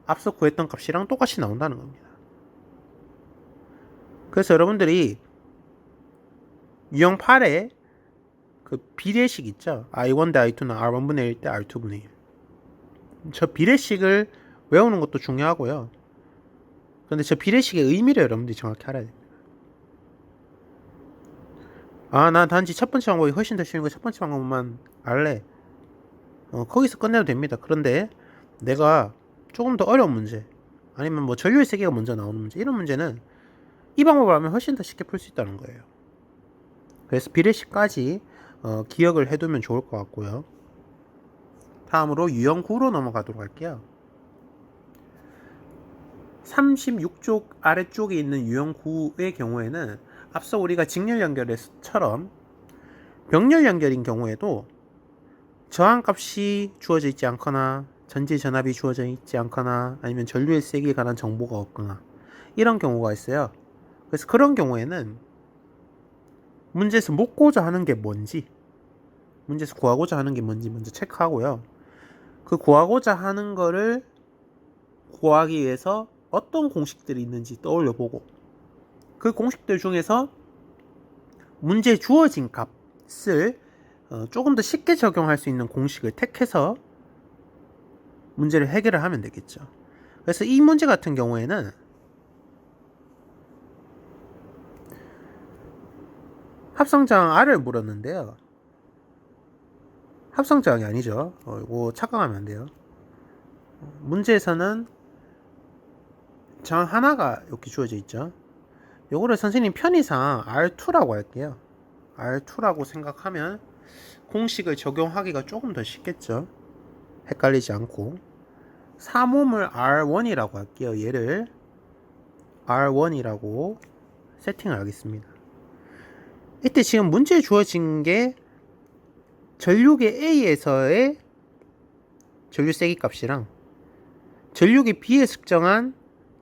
앞서 구했던 값이랑 똑같이 나온다는 겁니다. 그래서 여러분들이 유형 8에 그 비례식 있죠. I1 대 I2는 R1분의 1 대 R2분의 1. 저 비례식을 외우는 것도 중요하고요. 그런데 저 비례식의 의미를 여러분들이 정확히 알아야 됩니다. 아, 난 단지 첫 번째 방법이 훨씬 더 쉬운 거 첫 번째 방법만 알래. 거기서 끝내도 됩니다. 그런데 내가 조금 더 어려운 문제, 아니면 뭐 전류의 세계가 먼저 나오는 문제, 이런 문제는 이 방법을 하면 훨씬 더 쉽게 풀 수 있다는 거예요. 그래서 비례식까지 기억을 해두면 좋을 것 같고요. 다음으로 유형구로 넘어가도록 할게요. 36쪽 아래쪽에 있는 유형구의 경우에는 앞서 우리가 직렬 연결처럼 병렬 연결인 경우에도 저항값이 주어져 있지 않거나 전지 전압이 주어져 있지 않거나 아니면 전류의 세기에 관한 정보가 없거나 이런 경우가 있어요. 그래서 그런 경우에는 문제에서 묻고자 하는 게 뭔지, 문제에서 구하고자 하는 게 뭔지 먼저 체크하고요. 그 구하고자 하는 거를 구하기 위해서 어떤 공식들이 있는지 떠올려 보고 그 공식들 중에서 문제에 주어진 값을 조금 더 쉽게 적용할 수 있는 공식을 택해서 문제를 해결을 하면 되겠죠. 그래서 이 문제 같은 경우에는 합성저항 R을 물었는데요. 합성저항이 아니죠. 이거 착각하면 안 돼요. 문제에서는 저항 하나가 이렇게 주어져 있죠. 요거를 선생님 편의상 R2라고 할게요. R2라고 생각하면 공식을 적용하기가 조금 더 쉽겠죠. 헷갈리지 않고 3옴을 R1이라고 할게요. 얘를 R1이라고 세팅을 하겠습니다. 이때 지금 문제에 주어진 게 전류계 A에서의 전류 세기 값이랑 전류계 B에 측정한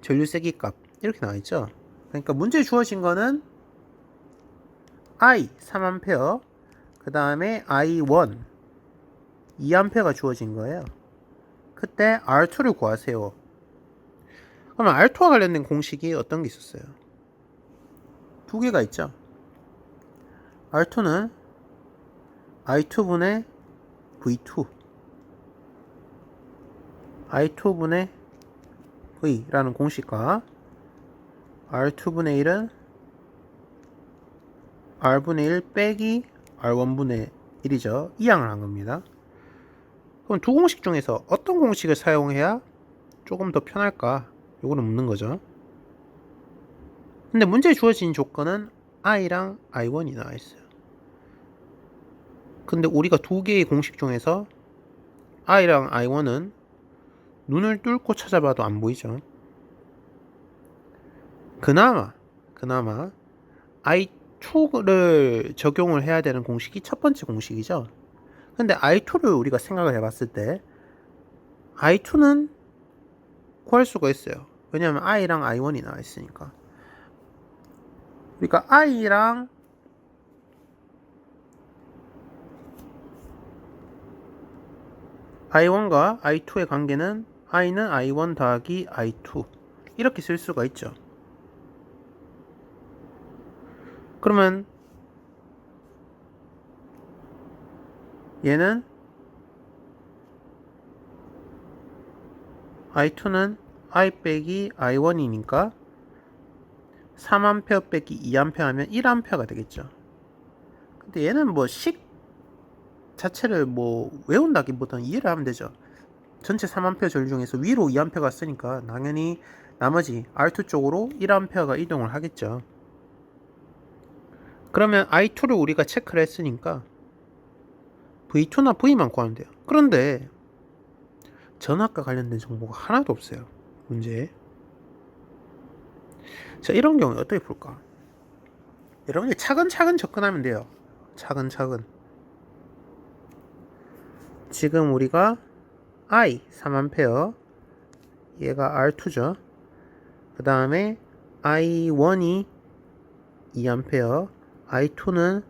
전류 세기 값 이렇게 나와 있죠. 그러니까 문제에 주어진 거는 I 3A 그 다음에 I1 2A가 주어진 거예요. 그때 R2를 구하세요. 그러면 R2와 관련된 공식이 어떤 게 있었어요? 두 개가 있죠. R2는 I2분의 V2 I2분의 V라는 공식과 R2분의 1은 R분의 1 빼기 R1분의 1이죠. 이항을 한 겁니다. 그럼 두 공식 중에서 어떤 공식을 사용해야 조금 더 편할까? 요거는 묻는 거죠. 근데 문제에 주어진 조건은 I랑 I1이 나와 있어요. 근데 우리가 두 개의 공식 중에서 I랑 I1은 눈을 뚫고 찾아봐도 안 보이죠. 그나마 I2를 적용을 해야 되는 공식이 첫 번째 공식이죠. 근데 I2를 우리가 생각을 해봤을 때 I2는 구할 수가 있어요. 왜냐하면 I랑 I1이 나와 있으니까. 그러니까 I랑 I1과 I2의 관계는 I는 I1 더하기 I2 이렇게 쓸 수가 있죠. 그러면 얘는 I2는 I 빼기 I1이니까 3A 빼기 2A 하면 1A가 되겠죠. 근데 얘는 뭐 식 자체를 뭐 외운다기보다는 이해를 하면 되죠. 전체 3A 전류 중에서 위로 2A가 쓰니까 당연히 나머지 R2 쪽으로 1A가 이동을 하겠죠. 그러면 I2를 우리가 체크를 했으니까 V2나 V만 구하면 돼요. 그런데 전압과 관련된 정보가 하나도 없어요. 문제에. 자, 이런 경우에 어떻게 풀까? 여러분이 차근차근 접근하면 돼요. 차근차근. 지금 우리가 I 3A 얘가 R2죠. 그 다음에 I1이 2A I2는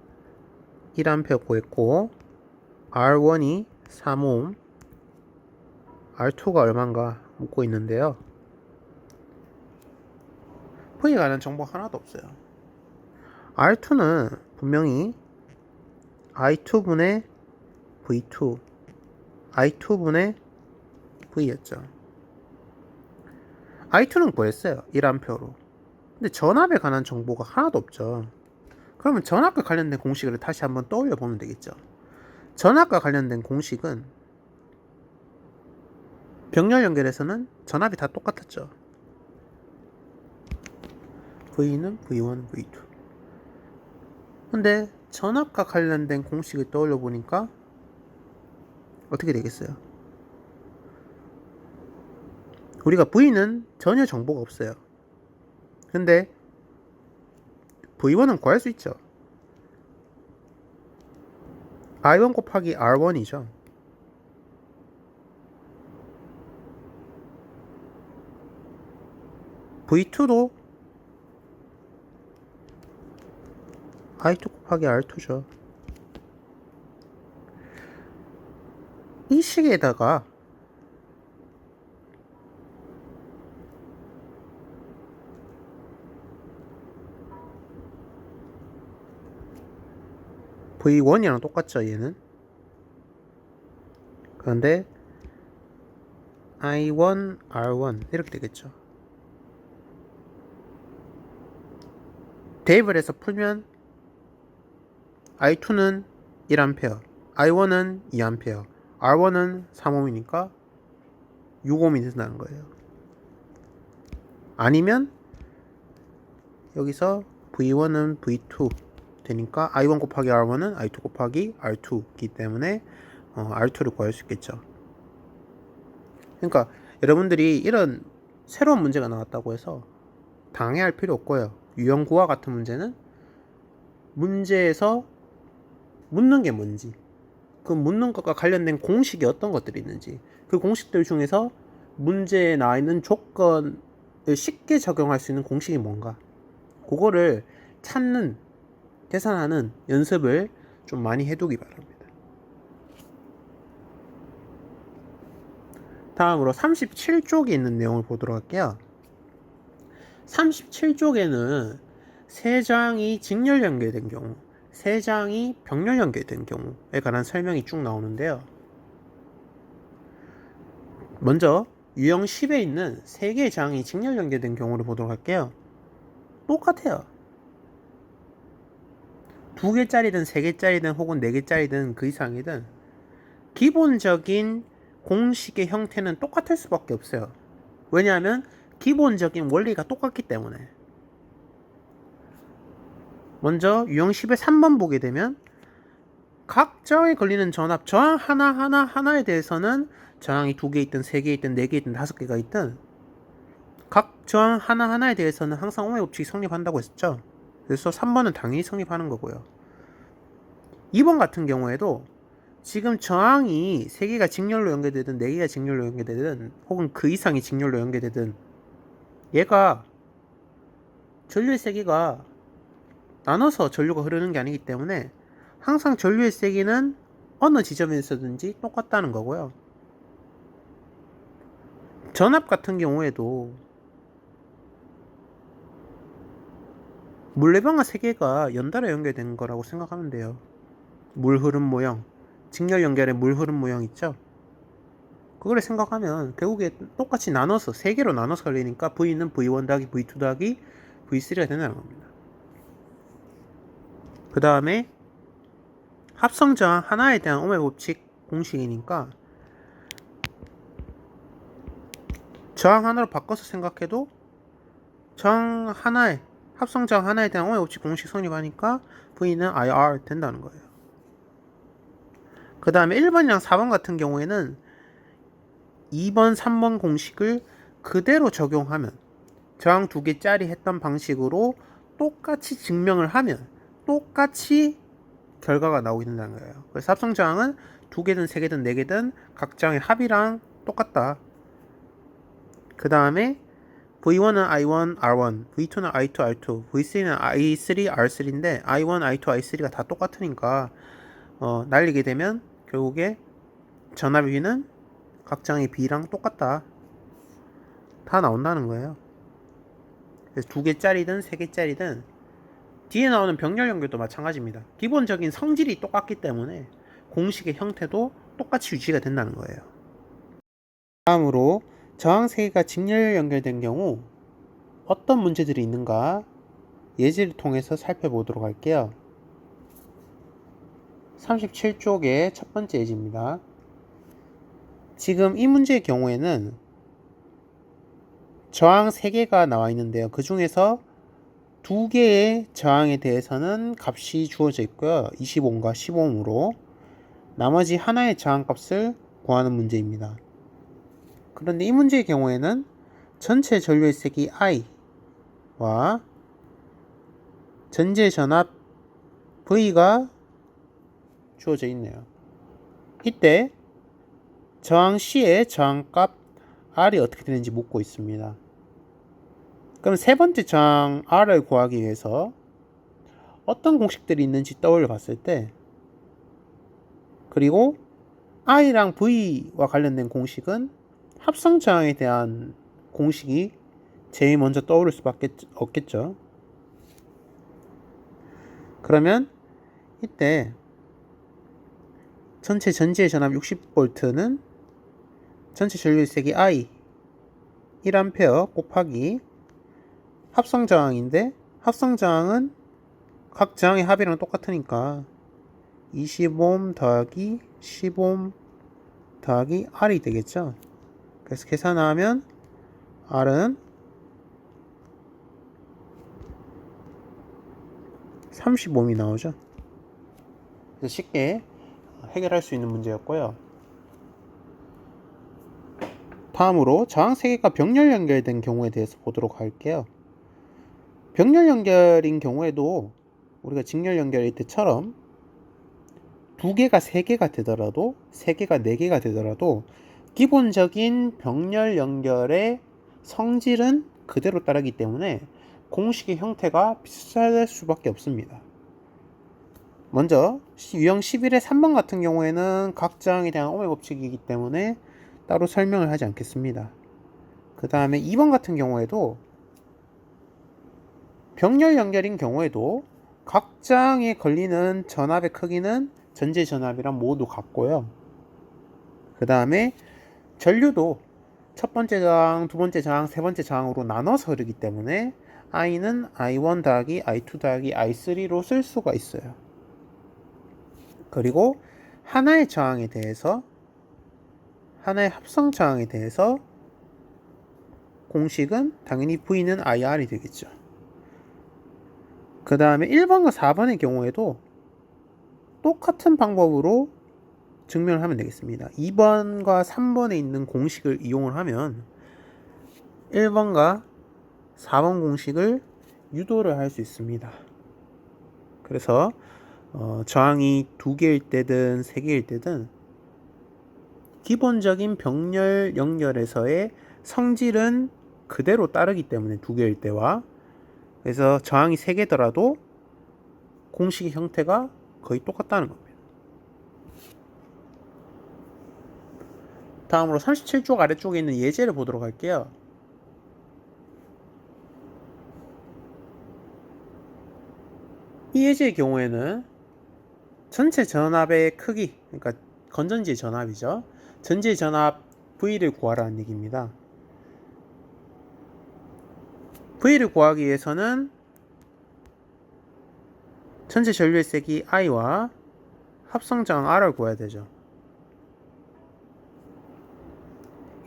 1A 구했고 R1이 3옴 R2가 얼마인가 묻고 있는데요. V에 관한 정보 하나도 없어요. R2는 분명히 I2분의 V2 I2분의 V였죠. I2는 구했어요. 1A로. 근데 전압에 관한 정보가 하나도 없죠. 그러면 전압과 관련된 공식을 다시 한번 떠올려 보면 되겠죠. 전압과 관련된 공식은 병렬 연결에서는 전압이 다 똑같았죠. V는 V1, V2. 근데 전압과 관련된 공식을 떠올려 보니까 어떻게 되겠어요? 우리가 V는 전혀 정보가 없어요. 근데 V1은 구할 수 있죠. I1 곱하기 R1이죠. V2도 I2 곱하기 R2죠. 이 식에다가 V1이랑 똑같죠, 얘는. 그런데 I1, R1 이렇게 되겠죠. 대입을 해서 풀면 I2는 1A, I1은 2A, R1은 3ohm이니까 6ohm이 된다는 거예요. 아니면 여기서 V1은 V2 되니까 I1 곱하기 R1은 I2 곱하기 R2이기 때문에 R2를 구할 수 있겠죠. 그러니까 여러분들이 이런 새로운 문제가 나왔다고 해서 당해할 필요 없고요. 유형구와 같은 문제는 문제에서 묻는 게 뭔지, 그 묻는 것과 관련된 공식이 어떤 것들이 있는지, 그 공식들 중에서 문제에 나와 있는 조건을 쉽게 적용할 수 있는 공식이 뭔가, 그거를 찾는, 계산하는 연습을 좀 많이 해두기 바랍니다. 다음으로 37쪽에 있는 내용을 보도록 할게요. 37쪽에는 세 장이 직렬 연결된 경우, 세 장이 병렬 연결된 경우에 관한 설명이 쭉 나오는데요. 먼저 유형 10에 있는 세 개의 장이 직렬 연결된 경우를 보도록 할게요. 똑같아요. 2개짜리든 3개짜리든 혹은 4개짜리든 그 이상이든 기본적인 공식의 형태는 똑같을 수밖에 없어요. 왜냐하면 기본적인 원리가 똑같기 때문에. 먼저 유형 10의 3번 보게 되면 각 저항에 걸리는 전압, 저항 하나에 대해서는 저항이 2개 있든 3개 있든 4개 있든 5개가 있든 각 저항 하나에 대해서는 항상 오메 법칙이 성립한다고 했었죠. 그래서 3번은 당연히 성립하는 거고요. 2번 같은 경우에도 지금 저항이 3개가 직렬로 연결되든 4개가 직렬로 연결되든 혹은 그 이상이 직렬로 연결되든 얘가 전류의 세기가 나눠서 전류가 흐르는 게 아니기 때문에 항상 전류의 세기는 어느 지점에서든지 똑같다는 거고요. 전압 같은 경우에도 물레방아 3개가 연달아 연결된 거라고 생각하면 돼요. 물 흐름 모형, 직렬 연결의 물 흐름 모형 있죠? 그걸 생각하면 결국에 똑같이 나눠서 3개로 나눠서 걸리니까 V는 V1 더하기 V2 더하기 V3가 된다는 겁니다. 그 다음에 합성 저항 하나에 대한 오메 법칙 공식이니까 저항 하나로 바꿔서 생각해도 저항 하나에 합성 저항 하나에 대한 오메 법칙 공식 성립하니까 V는 IR 된다는 거예요. 그 다음에 1번이랑 4번 같은 경우에는 2번, 3번 공식을 그대로 적용하면 저항 2개짜리 했던 방식으로 똑같이 증명을 하면 똑같이 결과가 나오게 된다는 거예요. 그래서 합성 저항은 2개든 3개든 4개든 각 저항의 합이랑 똑같다. 그 다음에 V1은 I1, R1, V2는 I2, R2, V3는 I3, R3인데 I1, I2, I3가 다 똑같으니까 날리게 되면 결국에 전압비는 각 장의 B랑 똑같다. 다 나온다는 거예요. 그래서 2개짜리든 3개짜리든 뒤에 나오는 병렬 연결도 마찬가지입니다. 기본적인 성질이 똑같기 때문에 공식의 형태도 똑같이 유지가 된다는 거예요. 다음으로 저항 3개가 직렬 연결된 경우 어떤 문제들이 있는가 예제를 통해서 살펴보도록 할게요. 37쪽의 첫 번째 예제입니다. 지금 이 문제의 경우에는 저항 3개가 나와 있는데요. 그 중에서 두 개의 저항에 대해서는 값이 주어져 있고요. 20옴과 10옴으로 나머지 하나의 저항값을 구하는 문제입니다. 그런데 이 문제의 경우에는 전체 전류의 세기 I와 전체 전압 V가 주어져 있네요. 이때 저항 C의 저항값 R이 어떻게 되는지 묻고 있습니다. 그럼 세 번째 저항 R을 구하기 위해서 어떤 공식들이 있는지 떠올려 봤을 때, 그리고 I랑 V와 관련된 공식은 합성 저항에 대한 공식이 제일 먼저 떠오를 수밖에 없겠죠. 그러면 이때 전체 전지의 전압 60V는 전체 전류의 세기 I 1A 곱하기 합성 저항인데, 합성 저항은 각 저항의 합이랑 똑같으니까 20옴 더하기 10옴 더하기 R이 되겠죠. 그래서 계산하면 R은 30옴이 나오죠. 그래서 쉽게 해결할 수 있는 문제였고요. 다음으로 저항 3개가 병렬 연결된 경우에 대해서 보도록 할게요. 병렬 연결인 경우에도 우리가 직렬 연결일 때처럼 2개가 3개가 되더라도 3개가 4개가 되더라도 기본적인 병렬 연결의 성질은 그대로 따르기 때문에 공식의 형태가 비슷할 수밖에 없습니다. 먼저 유형 11의 3번 같은 경우에는 각 저항에 대한 오의 법칙이기 때문에 따로 설명을 하지 않겠습니다. 그 다음에 2번 같은 경우에도 병렬 연결인 경우에도 각 저항에 걸리는 전압의 크기는 전체 전압이랑 모두 같고요. 그 다음에 전류도 첫 번째 저항, 두 번째 저항, 세 번째 저항으로 나눠서 흐르기 때문에 I는 I1 더하기 I2 더하기 I3로 쓸 수가 있어요. 그리고 하나의 저항에 대해서, 하나의 합성 저항에 대해서 공식은 당연히 V는 IR이 되겠죠. 그 다음에 1번과 4번의 경우에도 똑같은 방법으로 증명을 하면 되겠습니다. 2번과 3번에 있는 공식을 이용을 하면 1번과 4번 공식을 유도를 할 수 있습니다. 그래서 저항이 2개일 때든 3개일 때든 기본적인 병렬 연결에서의 성질은 그대로 따르기 때문에 2개일 때와, 그래서 저항이 3개더라도 공식의 형태가 거의 똑같다는 겁니다. 다음으로 37쪽 아래쪽에 있는 예제를 보도록 할게요. 이 예제의 경우에는 전체 전압의 크기, 그러니까 건전지의 전압이죠. 전지의 전압 V를 구하라는 얘기입니다. V를 구하기 위해서는 전체 전류의 세기 I와 합성 저항 R을 구해야 되죠.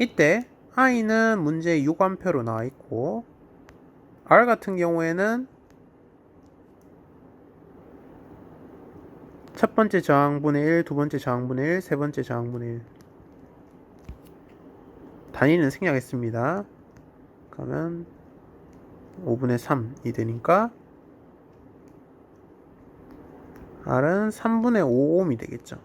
이때 I는 문제에 6A로 나와 있고, R 같은 경우에는 첫 번째 저항분의 1, 두 번째 저항분의 1, 세 번째 저항분의 1. 단위는 생략했습니다. 그러면 5분의 3이 되니까 R은 3분의 5옴이 되겠죠.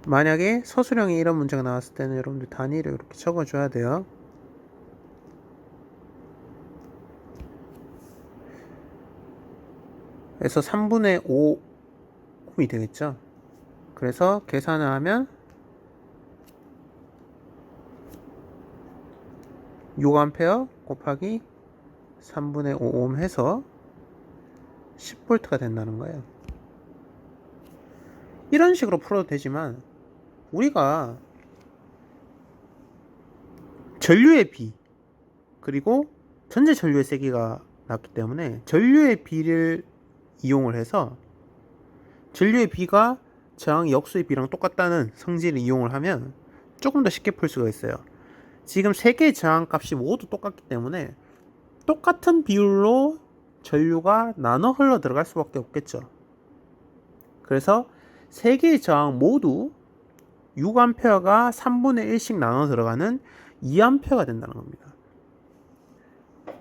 만약에 서술형에 이런 문제가 나왔을 때는 여러분들 단위를 이렇게 적어줘야 돼요. 그래서 3분의 5옴이 되겠죠. 그래서 계산을 하면 6A 곱하기 3분의 5옴 해서 10V가 된다는 거예요. 이런 식으로 풀어도 되지만 우리가 전류의 비 그리고 전체 전류의 세기가 났기 때문에 전류의 비를 이용을 해서 전류의 비가 저항 역수의 비랑 똑같다는 성질을 이용을 하면 조금 더 쉽게 풀 수가 있어요. 지금 세 개의 저항값이 모두 똑같기 때문에 똑같은 비율로 전류가 나눠 흘러 들어갈 수밖에 없겠죠. 그래서 세 개의 저항 모두 6A가 3분의 1씩 나눠 들어가는 2A가 된다는 겁니다.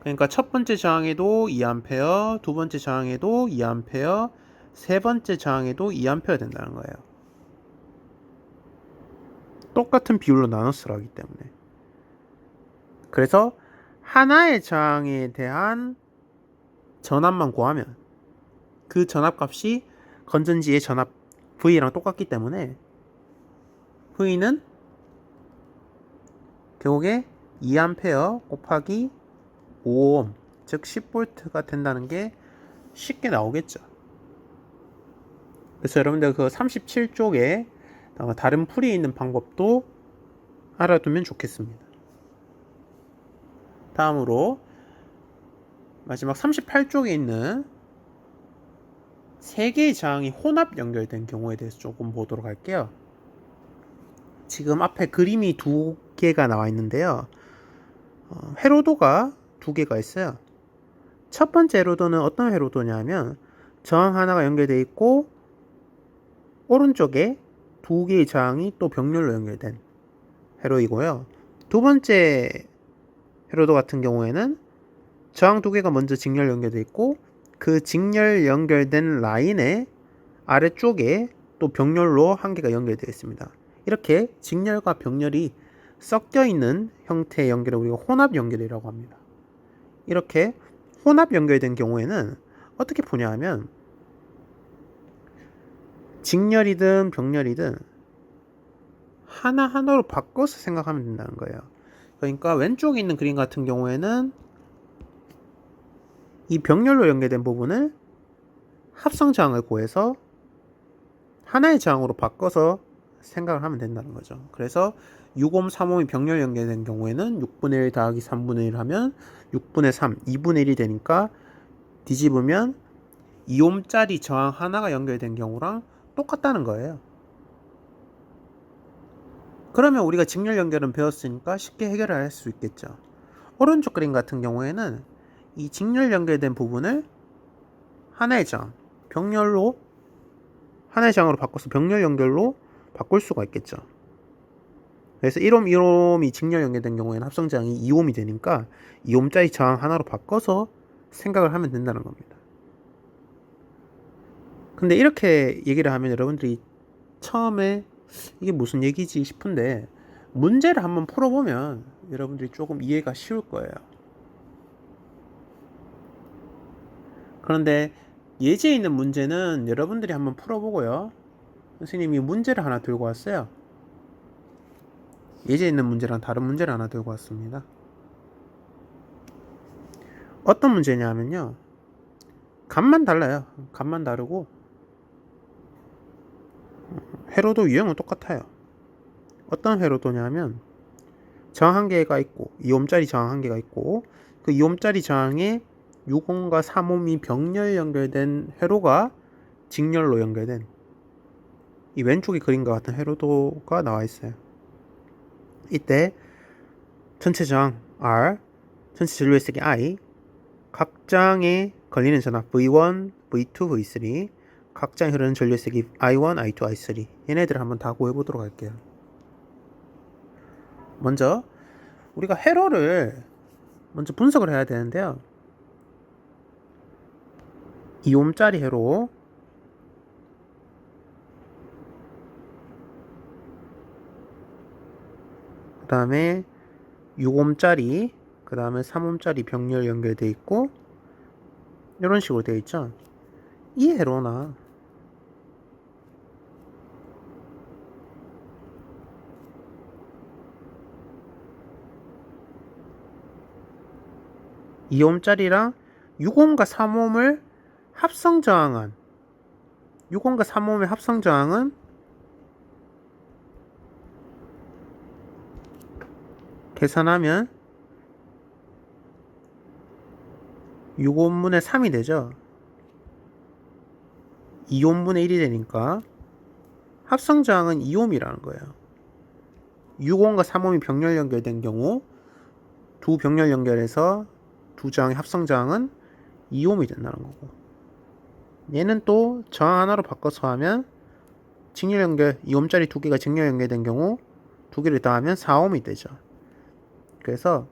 그러니까 첫 번째 저항에도 2A, 두 번째 저항에도 2A, 세 번째 저항에도 2A 된다는 거예요. 똑같은 비율로 나눠서 하기 때문에. 그래서 하나의 저항에 대한 전압만 구하면 그 전압값이 건전지의 전압 V랑 똑같기 때문에 V는 결국에 2A 곱하기 5옴, 즉 10V가 된다는 게 쉽게 나오겠죠. 그래서 여러분들 그 37쪽에 다른 풀이 있는 방법도 알아두면 좋겠습니다. 다음으로 마지막 38쪽에 있는 3개의 저항이 혼합 연결된 경우에 대해서 조금 보도록 할게요. 지금 앞에 그림이 2개가 나와 있는데요. 회로도가 2개가 있어요. 첫 번째 회로도는 어떤 회로도냐면 저항 하나가 연결되어 있고 오른쪽에 2개의 저항이 또 병렬로 연결된 회로이고요. 두 번째 회로도 같은 경우에는 저항 2개가 먼저 직렬 연결되어 있고 그 직렬 연결된 라인의 아래쪽에 또 병렬로 1개가 연결되어 있습니다. 이렇게 직렬과 병렬이 섞여 있는 형태의 연결을 우리가 혼합 연결이라고 합니다. 이렇게 혼합 연결된 경우에는 어떻게 보냐 하면 직렬이든 병렬이든 하나하나로 바꿔서 생각하면 된다는 거예요. 그러니까 왼쪽에 있는 그림 같은 경우에는 이 병렬로 연결된 부분을 합성 저항을 구해서 하나의 저항으로 바꿔서 생각을 하면 된다는 거죠. 그래서 6옴, 3옴이 병렬 연결된 경우에는 6분의 1 더하기 3분의 1 하면 6분의 3, 2분의 1이 되니까 뒤집으면 2옴짜리 저항 하나가 연결된 경우랑 똑같다는 거예요. 그러면 우리가 직렬 연결은 배웠으니까 쉽게 해결을 할 수 있겠죠. 오른쪽 그림 같은 경우에는 이 직렬 연결된 부분을 하나의 저항, 병렬로 하나의 저항으로 바꿔서 병렬 연결로 바꿀 수가 있겠죠. 그래서 1옴, 1옴이 직렬 연결된 경우에는 합성 저항이 2옴이 되니까 2옴짜리 저항 하나로 바꿔서 생각을 하면 된다는 겁니다. 근데 이렇게 얘기를 하면 여러분들이 처음에 이게 무슨 얘기지 싶은데 문제를 한번 풀어보면 여러분들이 조금 이해가 쉬울 거예요. 그런데 예제에 있는 문제는 여러분들이 한번 풀어보고요. 선생님이 문제를 하나 들고 왔어요. 예제에 있는 문제랑 다른 문제를 하나 들고 왔습니다. 어떤 문제냐면요. 값만 달라요. 값만 다르고 회로도 유형은 똑같아요. 어떤 회로도냐면 저항 1개가 있고 2옴짜리 저항 1개가 있고 그 2옴짜리 저항에 6옴과 3옴이 병렬 연결된 회로가 직렬로 연결된 이 왼쪽의 그림과 같은 회로도가 나와 있어요. 이때 전체 저항 R, 전체 전류의 세기 I, 각 장에 걸리는 전압 V1, V2, V3, 각 장에 흐르는 전류의 세기 I1, I2, I3 얘네들을 한번 다 구해보도록 할게요. 먼저 우리가 회로를 먼저 분석을 해야 되는데요. 2옴짜리 회로, 그 다음에 6옴짜리, 그 다음에 3옴짜리 병렬 연결되어 있고 이런 식으로 되어 있죠. 이 회로나 (2옴짜리랑) 6옴과 3옴을 합성 저항한 6옴과 3옴의 합성 저항은 계산하면 6옴분의 3이 되죠. 2옴분의 1이 되니까 합성 저항은 2옴이라는 거예요. 6옴과 3옴이 병렬 연결된 경우 두 병렬 연결해서 두 저항의 합성 저항은 2옴이 된다는 거고, 얘는 또 저항 하나로 바꿔서 하면 직렬 연결 2옴짜리 두 개가 직렬 연결된 경우 두 개를 더하면 4옴이 되죠. 그래서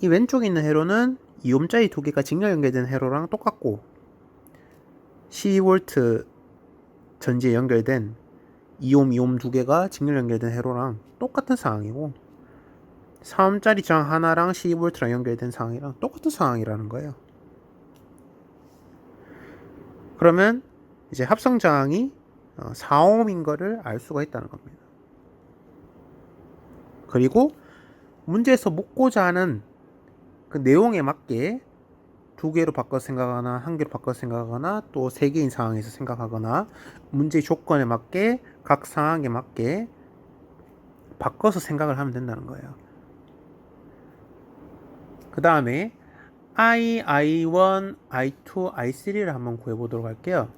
이 왼쪽에 있는 회로는 2옴짜리 두 개가 직렬 연결된 회로랑 똑같고 12V 전지에 연결된 2옴, 2옴 두 개가 직렬 연결된 회로랑 똑같은 상황이고 4옴짜리 저항 하나랑 12V랑 연결된 상황이랑 똑같은 상황이라는 거예요. 그러면 이제 합성 저항이 4옴인 거를 알 수가 있다는 겁니다. 그리고 문제에서 묻고자 하는 그 내용에 맞게 두 개로 바꿔 생각하거나 한 개로 바꿔 생각하거나 또 세 개인 상황에서 생각하거나 문제 조건에 맞게 각 상황에 맞게 바꿔서 생각을 하면 된다는 거예요. 그 다음에 I, I1, I2, I3를 한번 구해보도록 할게요.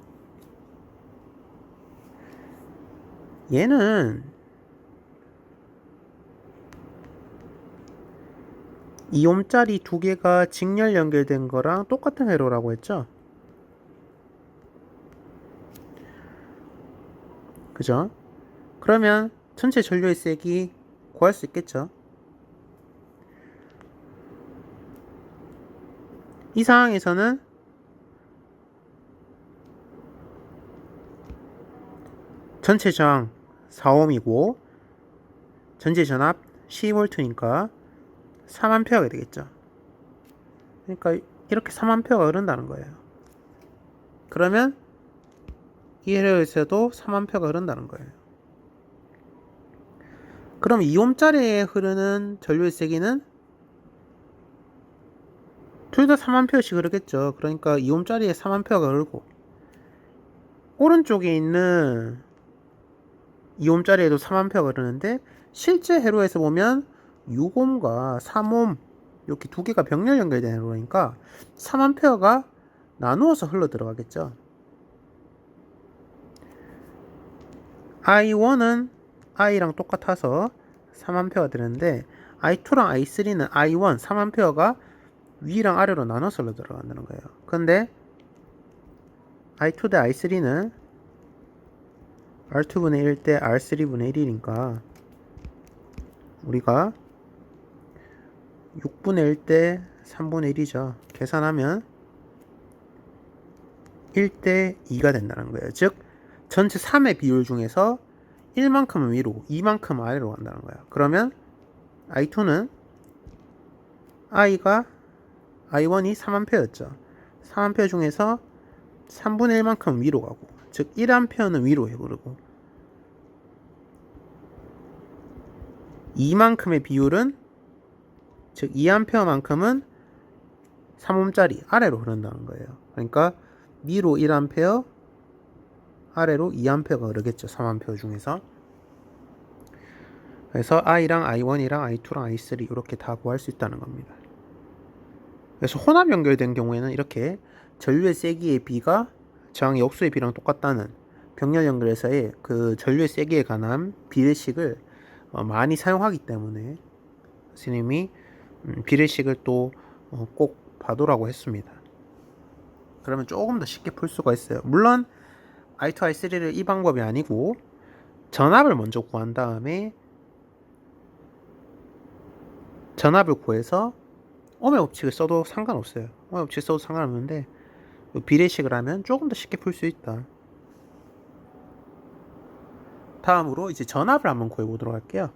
얘는 2옴짜리 두 개가 직렬 연결된 거랑 똑같은 회로라고 했죠. 그죠? 그러면 전체 전류의 색이 구할 수 있겠죠. 이 상황에서는 전체 저항 4옴이고 전체 전압 12V니까 3A가 되겠죠. 그러니까 이렇게 3A가 흐른다는 거예요. 그러면 이 회로에서도 3A가 흐른다는 거예요. 그럼 2옴짜리에 흐르는 전류의 세기는 둘 다 3A씩 흐르겠죠. 그러니까 2옴짜리에 3A가 흐르고 오른쪽에 있는 2옴짜리에도 3A가 흐르는데 실제 회로에서 보면 6옴과 3옴 이렇게 두 개가 병렬 연결된 회로니까 3A가 나누어서 흘러 들어가겠죠. I1은 I랑 똑같아서 3A가 되는데 I2랑 I3는 I1, 3A가 위랑 아래로 나눠서 흘러 들어간다는 거예요. 근데 I2 대 I3는 R2분의 1 대 R3분의 1이니까 우리가 6분의 1 대 3분의 1이죠. 계산하면 1 대 2가 된다는 거예요. 즉 전체 3의 비율 중에서 1만큼은 위로, 2만큼은 아래로 간다는 거예요. 그러면 I2는 I1이 3A였죠. 3A 중에서 3분의 1만큼 위로 가고, 즉 1A는 위로 흐르고 2만큼의 비율은, 즉 2A만큼은 3옴짜리 아래로 흐른다는 거예요. 그러니까 위로 1A, 아래로 2A가 흐르겠죠. 3A 중에서. 그래서 I랑 I1이랑 I2랑 I3 이렇게 다 구할 수 있다는 겁니다. 그래서 혼합 연결된 경우에는 이렇게 전류의 세기의 비가 저항의 역수의 비랑 똑같다는 병렬 연결에서의 그 전류의 세기에 관한 비례식을 많이 사용하기 때문에 스님이 비례식을 또 꼭 봐두라고 했습니다. 그러면 조금 더 쉽게 풀 수가 있어요. 물론 I2, I3를 이 방법이 아니고 전압을 먼저 구한 다음에 전압을 구해서 옴의 법칙을 써도 상관없어요. 옴의 법칙 써도 상관없는데 비례식을 하면 조금 더 쉽게 풀 수 있다. 다음으로 이제 전압을 한번 구해보도록 할게요.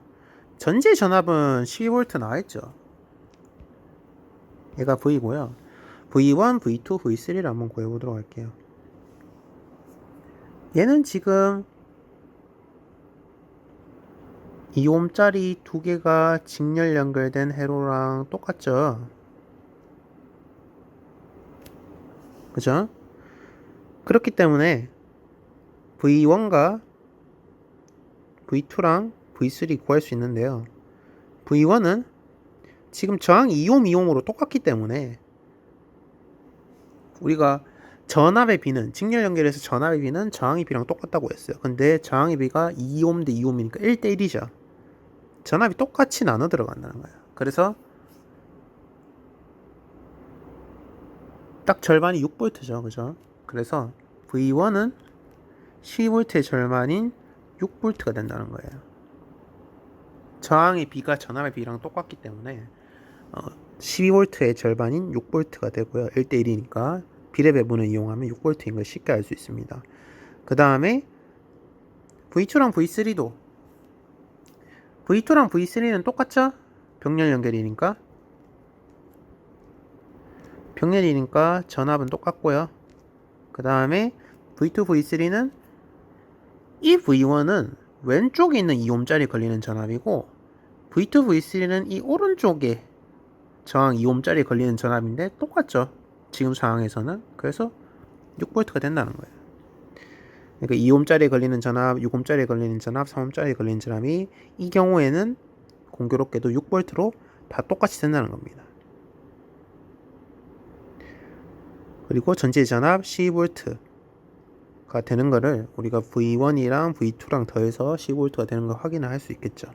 전지의 전압은 12V 나와있죠. 얘가 V고요. V1, V2, V3를 한번 구해보도록 할게요. 얘는 지금 2옴짜리 두 개가 직렬 연결된 회로랑 똑같죠. 그죠? 그렇기 때문에 V1과 V2랑 V3 구할 수 있는데요. V1은 지금 저항이 2옴, 2옴으로 똑같기 때문에 우리가 전압의 비는, 직렬 연결해서 전압의 비는 저항의 비랑 똑같다고 했어요. 근데 저항의 비가 2옴 대 2옴이니까 1대 1이죠. 전압이 똑같이 나눠 들어간다는 거예요. 그래서 딱 절반이 6V죠. 그죠? 그래서 V1은 12V의 절반인 6V가 된다는 거예요. 저항의 비가 전압의 비랑 똑같기 때문에 12V의 절반인 6V가 되고요. 1대1이니까 비례 배분을 이용하면 6V인 걸 쉽게 알 수 있습니다. 그 다음에 V2랑 V3도 V2랑 V3는 똑같죠? 병렬 연결이니까 전압은 똑같고요. 그 다음에 V2, V3는 이 V1은 왼쪽에 있는 2옴짜리 걸리는 전압이고 V2, V3는 이 오른쪽에 저항 2옴짜리 걸리는 전압인데 똑같죠. 지금 상황에서는. 그래서 6V가 된다는 거예요. 그러니까 2옴짜리 걸리는 전압, 6옴짜리 걸리는 전압, 3옴짜리 걸리는 전압이 이 경우에는 공교롭게도 6V로 다 똑같이 된다는 겁니다. 그리고 전체 전압 12V가 되는 거를 우리가 V1이랑 V2랑 더해서 12V가 되는 걸 확인을 할 수 있겠죠.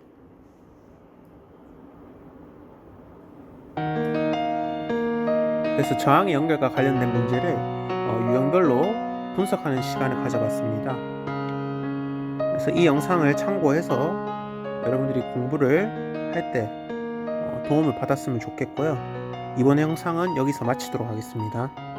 그래서 저항의 연결과 관련된 문제를 유형별로 분석하는 시간을 가져봤습니다. 그래서 이 영상을 참고해서 여러분들이 공부를 할 때 도움을 받았으면 좋겠고요. 이번 영상은 여기서 마치도록 하겠습니다.